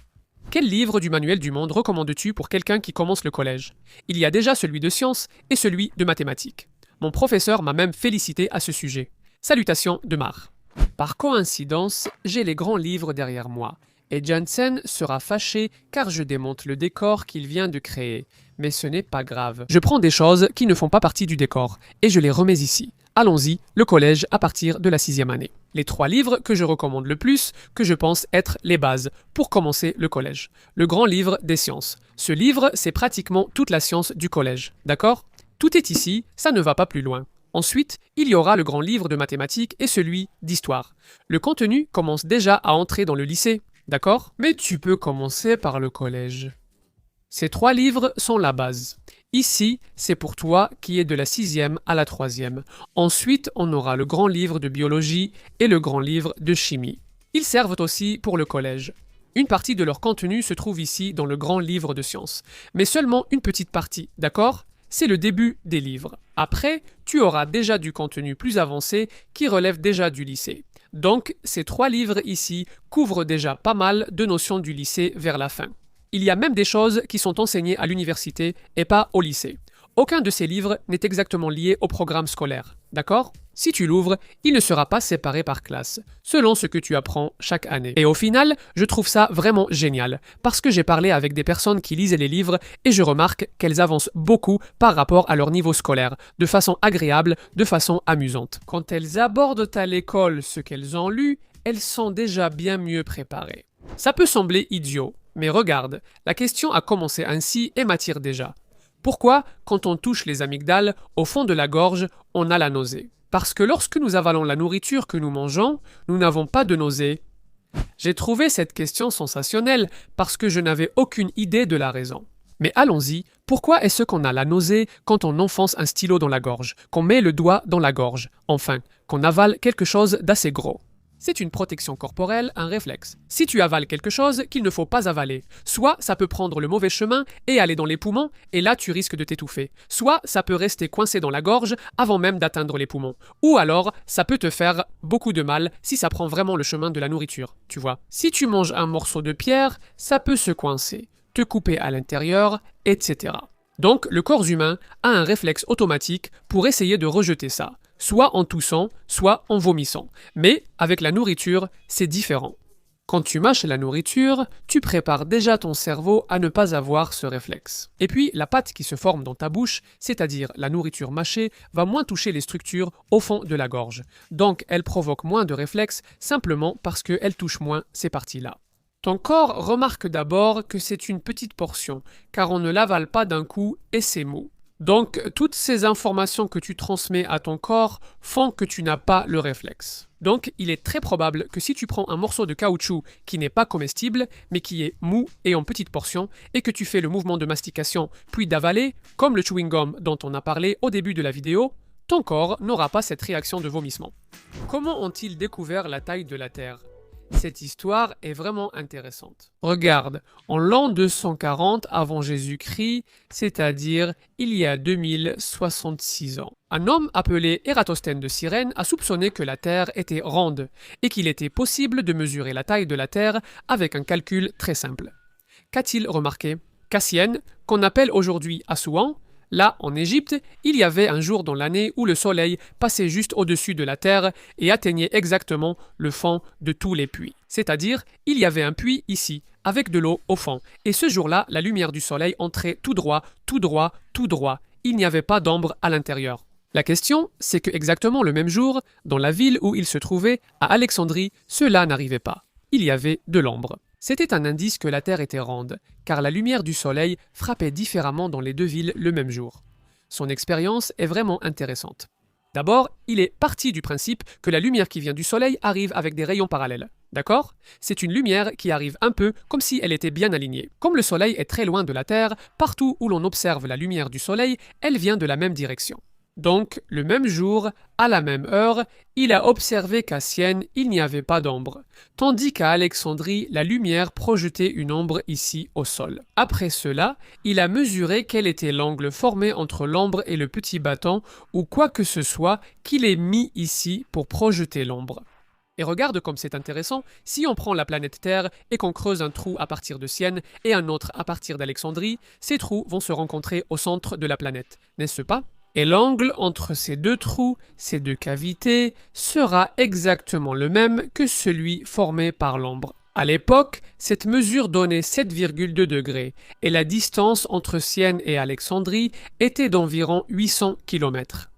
Quel livre du Manuel du Monde recommandes-tu pour quelqu'un qui commence le collège? Il y a déjà celui de sciences et celui de mathématiques. Mon professeur m'a même félicité à ce sujet. Salutations de Mar. Par coïncidence, j'ai les grands livres derrière moi. Et Janssen sera fâché car je démonte le décor qu'il vient de créer. Mais ce n'est pas grave. Je prends des choses qui ne font pas partie du décor et je les remets ici. Allons-y, le collège à partir de la 6e année. Les 3 livres que je recommande le plus, que je pense être les bases pour commencer le collège. Le grand livre des sciences. Ce livre, c'est pratiquement toute la science du collège, d'accord? Tout est ici, ça ne va pas plus loin. Ensuite, il y aura le grand livre de mathématiques et celui d'histoire. Le contenu commence déjà à entrer dans le lycée. D'accord? Mais tu peux commencer par le collège. Ces 3 livres sont la base. Ici, c'est pour toi qui es de la 6e à la 3e. Ensuite, on aura le grand livre de biologie et le grand livre de chimie. Ils servent aussi pour le collège. Une partie de leur contenu se trouve ici dans le grand livre de sciences. Mais seulement une petite partie, d'accord? C'est le début des livres. Après, tu auras déjà du contenu plus avancé qui relève déjà du lycée. Donc, ces 3 livres ici couvrent déjà pas mal de notions du lycée vers la fin. Il y a même des choses qui sont enseignées à l'université et pas au lycée. Aucun de ces livres n'est exactement lié au programme scolaire, d'accord? Si tu l'ouvres, il ne sera pas séparé par classe, selon ce que tu apprends chaque année. Et au final, je trouve ça vraiment génial, parce que j'ai parlé avec des personnes qui lisaient les livres et je remarque qu'elles avancent beaucoup par rapport à leur niveau scolaire, de façon agréable, de façon amusante. Quand elles abordent à l'école ce qu'elles ont lu, elles sont déjà bien mieux préparées. Ça peut sembler idiot, mais regarde, la question a commencé ainsi et m'attire déjà. Pourquoi, quand on touche les amygdales, au fond de la gorge, on a la nausée? Parce que lorsque nous avalons la nourriture que nous mangeons, nous n'avons pas de nausée. J'ai trouvé cette question sensationnelle parce que je n'avais aucune idée de la raison. Mais allons-y, pourquoi est-ce qu'on a la nausée quand on enfonce un stylo dans la gorge, qu'on met le doigt dans la gorge, enfin, qu'on avale quelque chose d'assez gros? C'est une protection corporelle, un réflexe. Si tu avales quelque chose qu'il ne faut pas avaler, soit ça peut prendre le mauvais chemin et aller dans les poumons, et là tu risques de t'étouffer. Soit ça peut rester coincé dans la gorge avant même d'atteindre les poumons. Ou alors, ça peut te faire beaucoup de mal si ça prend vraiment le chemin de la nourriture, tu vois. Si tu manges un morceau de pierre, ça peut se coincer, te couper à l'intérieur, etc. Donc, le corps humain a un réflexe automatique pour essayer de rejeter ça, soit en toussant, soit en vomissant. Mais avec la nourriture, c'est différent. Quand tu mâches la nourriture, tu prépares déjà ton cerveau à ne pas avoir ce réflexe. Et puis, la pâte qui se forme dans ta bouche, c'est-à-dire la nourriture mâchée, va moins toucher les structures au fond de la gorge. Donc, elle provoque moins de réflexes simplement parce qu'elle touche moins ces parties-là. Ton corps remarque d'abord que c'est une petite portion, car on ne l'avale pas d'un coup et c'est mou. Donc, toutes ces informations que tu transmets à ton corps font que tu n'as pas le réflexe. Donc, il est très probable que si tu prends un morceau de caoutchouc qui n'est pas comestible, mais qui est mou et en petites portions, et que tu fais le mouvement de mastication puis d'avaler, comme le chewing-gum dont on a parlé au début de la vidéo, ton corps n'aura pas cette réaction de vomissement. Comment ont-ils découvert la taille de la Terre ? Cette histoire est vraiment intéressante. Regarde, en l'an 240 avant Jésus-Christ, c'est-à-dire il y a 2066 ans, un homme appelé Ératosthène de Cyrène a soupçonné que la Terre était ronde et qu'il était possible de mesurer la taille de la Terre avec un calcul très simple. Qu'a-t-il remarqué? Cassienne, qu'on appelle aujourd'hui Assouan, là, en Égypte, il y avait un jour dans l'année où le soleil passait juste au-dessus de la terre et atteignait exactement le fond de tous les puits. C'est-à-dire, il y avait un puits ici, avec de l'eau au fond. Et ce jour-là, la lumière du soleil entrait tout droit, tout droit, tout droit. Il n'y avait pas d'ombre à l'intérieur. La question, c'est que exactement le même jour, dans la ville où il se trouvait, à Alexandrie, cela n'arrivait pas. Il y avait de l'ombre. C'était un indice que la Terre était ronde, car la lumière du soleil frappait différemment dans les deux villes le même jour. Son expérience est vraiment intéressante. D'abord, il est parti du principe que la lumière qui vient du soleil arrive avec des rayons parallèles. D'accord? C'est une lumière qui arrive un peu comme si elle était bien alignée. Comme le soleil est très loin de la Terre, partout où l'on observe la lumière du soleil, elle vient de la même direction. Donc, le même jour, à la même heure, il a observé qu'à Sienne, il n'y avait pas d'ombre, tandis qu'à Alexandrie, la lumière projetait une ombre ici au sol. Après cela, il a mesuré quel était l'angle formé entre l'ombre et le petit bâton, ou quoi que ce soit qu'il ait mis ici pour projeter l'ombre. Et regarde comme c'est intéressant, si on prend la planète Terre et qu'on creuse un trou à partir de Sienne et un autre à partir d'Alexandrie, ces trous vont se rencontrer au centre de la planète, n'est-ce pas? Et l'angle entre ces deux trous, ces deux cavités, sera exactement le même que celui formé par l'ombre. À l'époque, cette mesure donnait 7,2 degrés et la distance entre Sienne et Alexandrie était d'environ 800 km.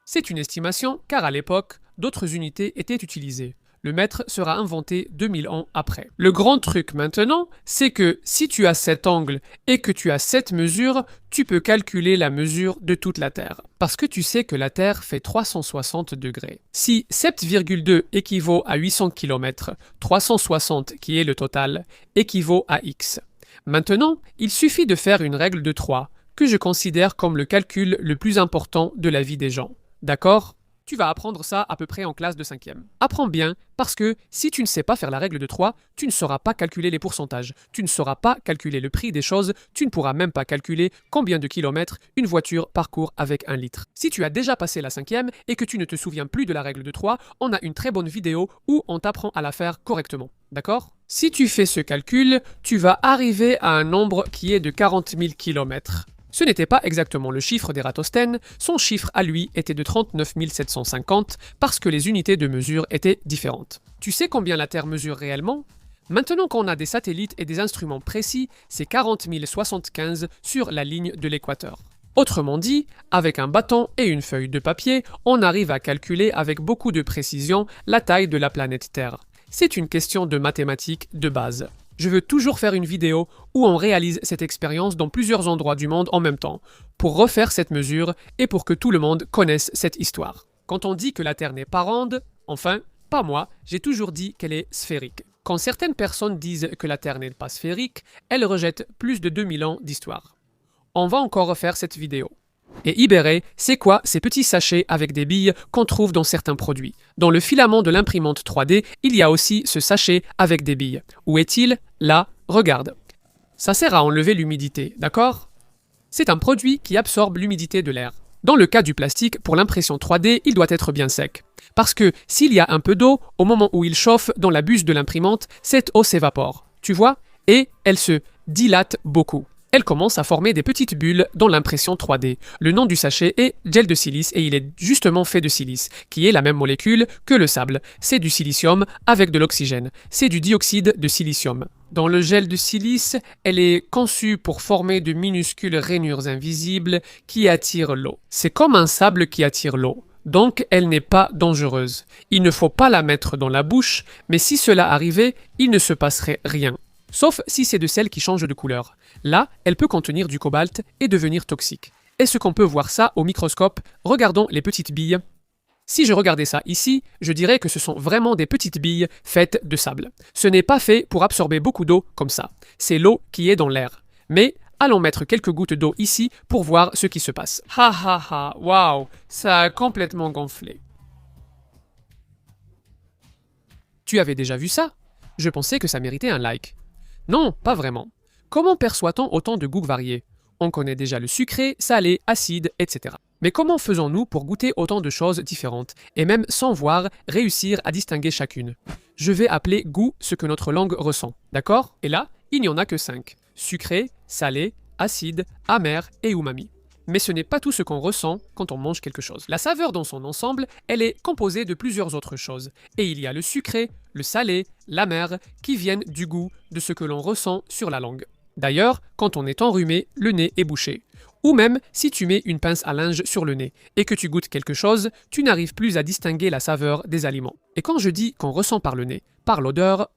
C'est une estimation car à l'époque, d'autres unités étaient utilisées. Le mètre sera inventé 2000 ans après. Le grand truc maintenant, c'est que si tu as cet angle et que tu as cette mesure, tu peux calculer la mesure de toute la Terre. Parce que tu sais que la Terre fait 360 degrés. Si 7,2 équivaut à 800 km, 360 qui est le total, équivaut à x. Maintenant, il suffit de faire une règle de 3, que je considère comme le calcul le plus important de la vie des gens. D'accord ? Tu vas apprendre ça à peu près en classe de 5e. Apprends bien, parce que si tu ne sais pas faire la règle de 3, tu ne sauras pas calculer les pourcentages, tu ne sauras pas calculer le prix des choses, tu ne pourras même pas calculer combien de kilomètres une voiture parcourt avec 1 litre. Si tu as déjà passé la 5e et que tu ne te souviens plus de la règle de 3, on a une très bonne vidéo où on t'apprend à la faire correctement. D'accord ? Si tu fais ce calcul, tu vas arriver à un nombre qui est de 40 000 km. Ce n'était pas exactement le chiffre d'Ératosthène, son chiffre à lui était de 39 750 parce que les unités de mesure étaient différentes. Tu sais combien la Terre mesure réellement? Maintenant qu'on a des satellites et des instruments précis, c'est 40 075 sur la ligne de l'équateur. Autrement dit, avec un bâton et une feuille de papier, on arrive à calculer avec beaucoup de précision la taille de la planète Terre. C'est une question de mathématiques de base. Je veux toujours faire une vidéo où on réalise cette expérience dans plusieurs endroits du monde en même temps, pour refaire cette mesure et pour que tout le monde connaisse cette histoire. Quand on dit que la Terre n'est pas ronde, enfin, pas moi, j'ai toujours dit qu'elle est sphérique. Quand certaines personnes disent que la Terre n'est pas sphérique, elles rejettent plus de 2000 ans d'histoire. On va encore refaire cette vidéo. Et Ibéré, c'est quoi ces petits sachets avec des billes qu'on trouve dans certains produits? Dans le filament de l'imprimante 3D, il y a aussi ce sachet avec des billes. Où est-il? Là, regarde. Ça sert à enlever l'humidité, d'accord? C'est un produit qui absorbe l'humidité de l'air. Dans le cas du plastique, pour l'impression 3D, il doit être bien sec. Parce que s'il y a un peu d'eau, au moment où il chauffe dans la buse de l'imprimante, cette eau s'évapore. Tu vois? Et elle se dilate beaucoup. Elle commence à former des petites bulles dans l'impression 3D. Le nom du sachet est gel de silice et il est justement fait de silice, qui est la même molécule que le sable. C'est du silicium avec de l'oxygène. C'est du dioxyde de silicium. Dans le gel de silice, elle est conçue pour former de minuscules rainures invisibles qui attirent l'eau. C'est comme un sable qui attire l'eau. Donc, elle n'est pas dangereuse. Il ne faut pas la mettre dans la bouche, mais si cela arrivait, il ne se passerait rien. Sauf si c'est de celle qui change de couleur. Là, elle peut contenir du cobalt et devenir toxique. Est-ce qu'on peut voir ça au microscope? Regardons les petites billes. Si je regardais ça ici, je dirais que ce sont vraiment des petites billes faites de sable. Ce n'est pas fait pour absorber beaucoup d'eau comme ça. C'est l'eau qui est dans l'air. Mais allons mettre quelques gouttes d'eau ici pour voir ce qui se passe. Ha ha ha, waouh, ça a complètement gonflé. Tu avais déjà vu ça? Je pensais que ça méritait un like. Non, pas vraiment. Comment perçoit-on autant de goûts variés? On connaît déjà le sucré, salé, acide, etc. Mais comment faisons-nous pour goûter autant de choses différentes, et même sans voir, réussir à distinguer chacune? Je vais appeler goût ce que notre langue ressent, d'accord? Et là, il n'y en a que 5. Sucré, salé, acide, amer et umami. Mais ce n'est pas tout ce qu'on ressent quand on mange quelque chose. La saveur dans son ensemble, elle est composée de plusieurs autres choses. Et il y a le sucré, le salé, l'amer, qui viennent du goût de ce que l'on ressent sur la langue. D'ailleurs, quand on est enrhumé, le nez est bouché. Ou même, si tu mets une pince à linge sur le nez et que tu goûtes quelque chose, tu n'arrives plus à distinguer la saveur des aliments. Et quand je dis qu'on ressent par le nez, par l'odeur,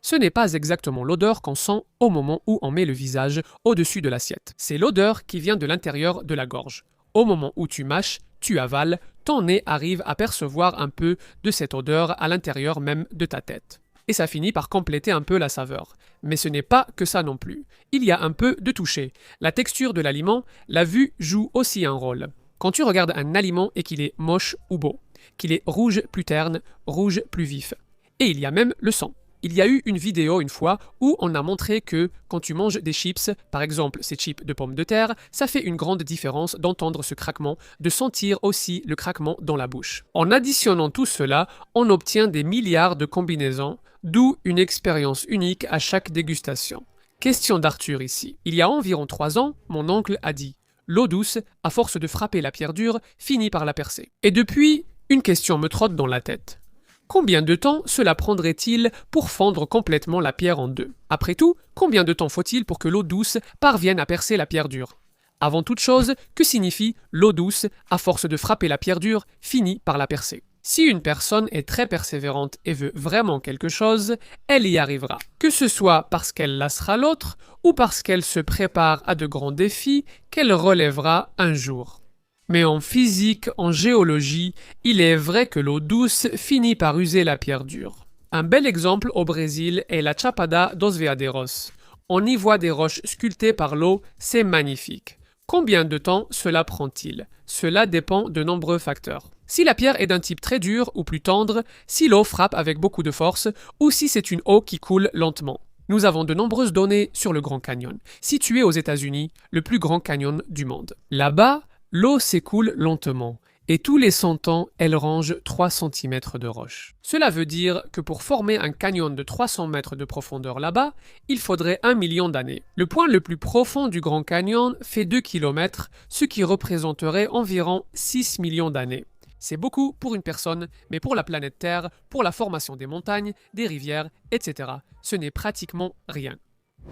ce n'est pas exactement l'odeur qu'on sent au moment où on met le visage au-dessus de l'assiette. C'est l'odeur qui vient de l'intérieur de la gorge. Au moment où tu mâches, tu avales, ton nez arrive à percevoir un peu de cette odeur à l'intérieur même de ta tête. Et ça finit par compléter un peu la saveur. Mais ce n'est pas que ça non plus. Il y a un peu de toucher. La texture de l'aliment, la vue joue aussi un rôle. Quand tu regardes un aliment et qu'il est moche ou beau, qu'il est rouge plus terne, rouge plus vif. Et il y a même le son. Il y a eu une vidéo une fois où on a montré que quand tu manges des chips, par exemple ces chips de pommes de terre, ça fait une grande différence d'entendre ce craquement, de sentir aussi le craquement dans la bouche. En additionnant tout cela, on obtient des milliards de combinaisons, d'où une expérience unique à chaque dégustation. Question d'Arthur ici. Il y a environ 3 ans, mon oncle a dit « L'eau douce, à force de frapper la pierre dure, finit par la percer. » Et depuis, une question me trotte dans la tête. Combien de temps cela prendrait-il pour fendre complètement la pierre en deux? Après tout, combien de temps faut-il pour que l'eau douce parvienne à percer la pierre dure? Avant toute chose, que signifie l'eau douce, à force de frapper la pierre dure, finit par la percer? Si une personne est très persévérante et veut vraiment quelque chose, elle y arrivera. Que ce soit parce qu'elle lassera l'autre ou parce qu'elle se prépare à de grands défis qu'elle relèvera un jour. Mais en physique, en géologie, il est vrai que l'eau douce finit par user la pierre dure. Un bel exemple au Brésil est la Chapada dos Veadeiros. On y voit des roches sculptées par l'eau, c'est magnifique. Combien de temps cela prend-il? Cela dépend de nombreux facteurs. Si la pierre est d'un type très dur ou plus tendre, si l'eau frappe avec beaucoup de force, ou si c'est une eau qui coule lentement. Nous avons de nombreuses données sur le Grand Canyon, situé aux États-Unis, le plus grand canyon du monde. Là-bas, l'eau s'écoule lentement, et tous les 100 ans, elle range 3 cm de roche. Cela veut dire que pour former un canyon de 300 mètres de profondeur là-bas, il faudrait 1 million d'années. Le point le plus profond du Grand Canyon fait 2 km, ce qui représenterait environ 6 millions d'années. C'est beaucoup pour une personne, mais pour la planète Terre, pour la formation des montagnes, des rivières, etc., ce n'est pratiquement rien.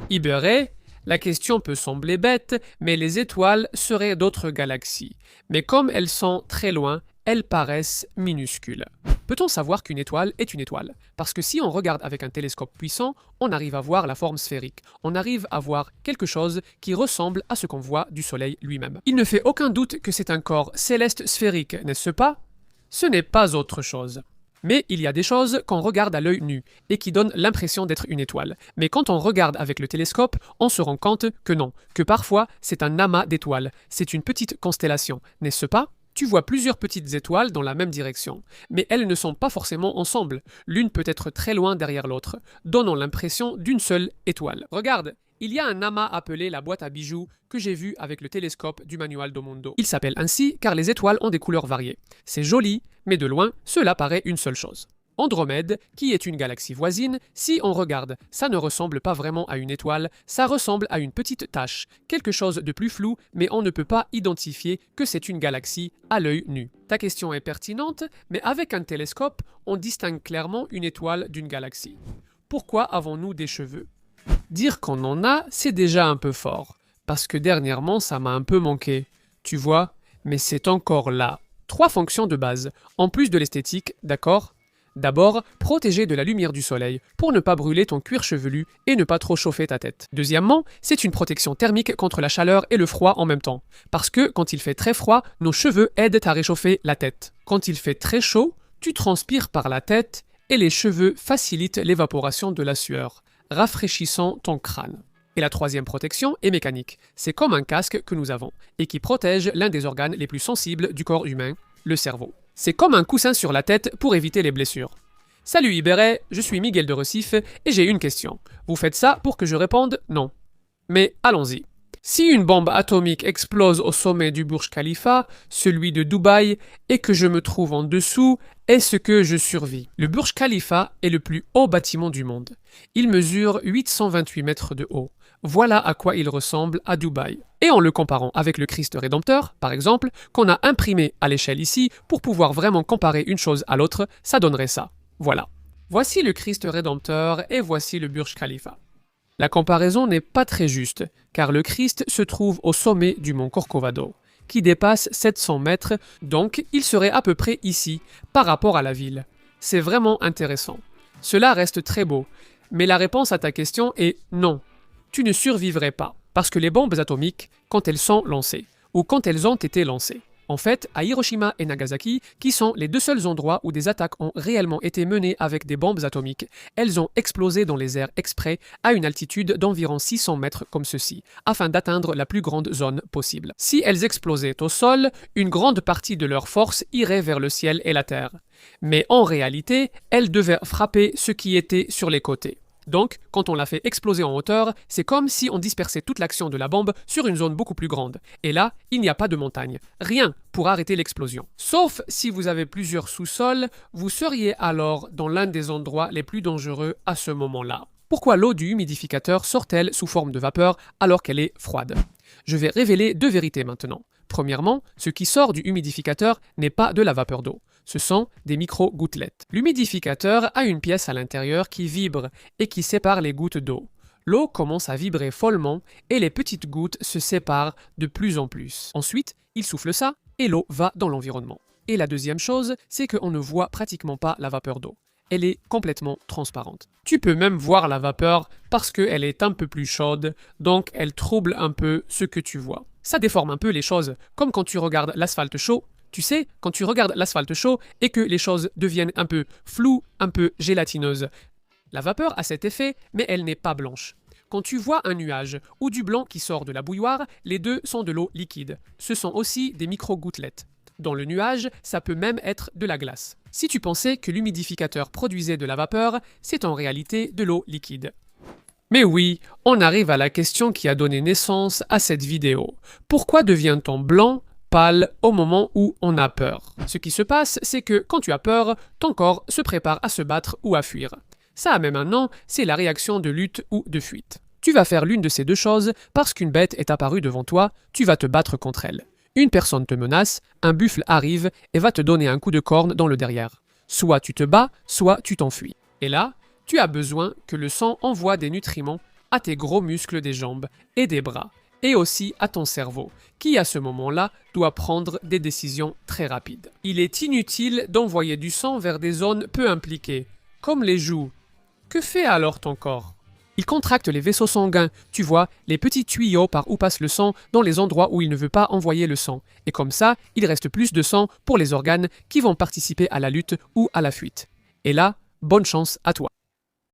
Ibéré, la question peut sembler bête, mais les étoiles seraient d'autres galaxies. Mais comme elles sont très loin, elles paraissent minuscules. Peut-on savoir qu'une étoile est une étoile? Parce que si on regarde avec un télescope puissant, on arrive à voir la forme sphérique. On arrive à voir quelque chose qui ressemble à ce qu'on voit du Soleil lui-même. Il ne fait aucun doute que c'est un corps céleste sphérique, n'est-ce pas? Ce n'est pas autre chose. Mais il y a des choses qu'on regarde à l'œil nu et qui donnent l'impression d'être une étoile. Mais quand on regarde avec le télescope, on se rend compte que non, que parfois c'est un amas d'étoiles, c'est une petite constellation, n'est-ce pas? Tu vois plusieurs petites étoiles dans la même direction, mais elles ne sont pas forcément ensemble. L'une peut être très loin derrière l'autre, donnant l'impression d'une seule étoile. Regarde, il y a un amas appelé la boîte à bijoux que j'ai vu avec le télescope du Manual do Mundo. Il s'appelle ainsi car les étoiles ont des couleurs variées. C'est joli, mais de loin, cela paraît une seule chose. Andromède, qui est une galaxie voisine, si on regarde, ça ne ressemble pas vraiment à une étoile, ça ressemble à une petite tache, quelque chose de plus flou, mais on ne peut pas identifier que c'est une galaxie à l'œil nu. Ta question est pertinente, mais avec un télescope, on distingue clairement une étoile d'une galaxie. Pourquoi avons-nous des cheveux? Dire qu'on en a, c'est déjà un peu fort, parce que dernièrement, ça m'a un peu manqué. Tu vois, mais c'est encore là. 3 fonctions de base, en plus de l'esthétique, d'accord? D'abord, protéger de la lumière du soleil pour ne pas brûler ton cuir chevelu et ne pas trop chauffer ta tête. Deuxièmement, c'est une protection thermique contre la chaleur et le froid en même temps. Parce que quand il fait très froid, nos cheveux aident à réchauffer la tête. Quand il fait très chaud, tu transpires par la tête et les cheveux facilitent l'évaporation de la sueur, rafraîchissant ton crâne. Et la troisième protection est mécanique. C'est comme un casque que nous avons et qui protège l'un des organes les plus sensibles du corps humain, le cerveau. C'est comme un coussin sur la tête pour éviter les blessures. Salut Iberé, je suis Miguel de Recife et j'ai une question. Vous faites ça pour que je réponde non. Mais allons-y. Si une bombe atomique explose au sommet du Burj Khalifa, celui de Dubaï, et que je me trouve en dessous, est-ce que je survis? Le Burj Khalifa est le plus haut bâtiment du monde. Il mesure 828 mètres de haut. Voilà à quoi il ressemble à Dubaï. Et en le comparant avec le Christ Rédempteur, par exemple, qu'on a imprimé à l'échelle ici, pour pouvoir vraiment comparer une chose à l'autre, ça donnerait ça. Voilà. Voici le Christ Rédempteur et voici le Burj Khalifa. La comparaison n'est pas très juste, car le Christ se trouve au sommet du mont Corcovado, qui dépasse 700 mètres, donc il serait à peu près ici, par rapport à la ville. C'est vraiment intéressant. Cela reste très beau, mais la réponse à ta question est non. Tu ne survivrais pas, parce que les bombes atomiques, quand elles sont lancées, ou quand elles ont été lancées, en fait, à Hiroshima et Nagasaki, qui sont les deux seuls endroits où des attaques ont réellement été menées avec des bombes atomiques, elles ont explosé dans les airs exprès à une altitude d'environ 600 mètres comme ceci, afin d'atteindre la plus grande zone possible. Si elles explosaient au sol, une grande partie de leur force irait vers le ciel et la terre. Mais en réalité, elles devaient frapper ce qui était sur les côtés. Donc, quand on la fait exploser en hauteur, c'est comme si on dispersait toute l'action de la bombe sur une zone beaucoup plus grande. Et là, il n'y a pas de montagne. Rien pour arrêter l'explosion. Sauf si vous avez plusieurs sous-sols, vous seriez alors dans l'un des endroits les plus dangereux à ce moment-là. Pourquoi l'eau du humidificateur sort-elle sous forme de vapeur alors qu'elle est froide? Je vais révéler 2 vérités maintenant. Premièrement, ce qui sort du humidificateur n'est pas de la vapeur d'eau. Ce sont des micro-gouttelettes. L'humidificateur a une pièce à l'intérieur qui vibre et qui sépare les gouttes d'eau. L'eau commence à vibrer follement et les petites gouttes se séparent de plus en plus. Ensuite, il souffle ça et l'eau va dans l'environnement. Et la deuxième chose, c'est qu'on ne voit pratiquement pas la vapeur d'eau. Elle est complètement transparente. Tu peux même voir la vapeur parce qu'elle est un peu plus chaude, donc elle trouble un peu ce que tu vois. Ça déforme un peu les choses, comme quand tu regardes l'asphalte chaud. Tu sais, quand tu regardes l'asphalte chaud et que les choses deviennent un peu floues, un peu gélatineuses. La vapeur a cet effet, mais elle n'est pas blanche. Quand tu vois un nuage ou du blanc qui sort de la bouilloire, les deux sont de l'eau liquide. Ce sont aussi des micro-gouttelettes. Dans le nuage, ça peut même être de la glace. Si tu pensais que l'humidificateur produisait de la vapeur, c'est en réalité de l'eau liquide. Mais oui, on arrive à la question qui a donné naissance à cette vidéo. Pourquoi devient-on blanc, pâle au moment où on a peur? Ce qui se passe, c'est que quand tu as peur, ton corps se prépare à se battre ou à fuir. Ça a même un nom, c'est la réaction de lutte ou de fuite. Tu vas faire l'une de ces deux choses parce qu'une bête est apparue devant toi, tu vas te battre contre elle. Une personne te menace, un buffle arrive et va te donner un coup de corne dans le derrière. Soit tu te bats, soit tu t'enfuis. Et là, tu as besoin que le sang envoie des nutriments à tes gros muscles des jambes et des bras, et aussi à ton cerveau, qui à ce moment-là doit prendre des décisions très rapides. Il est inutile d'envoyer du sang vers des zones peu impliquées, comme les joues. Que fait alors ton corps? Il contracte les vaisseaux sanguins, tu vois, les petits tuyaux par où passe le sang dans les endroits où il ne veut pas envoyer le sang. Et comme ça, il reste plus de sang pour les organes qui vont participer à la lutte ou à la fuite. Et là, bonne chance à toi.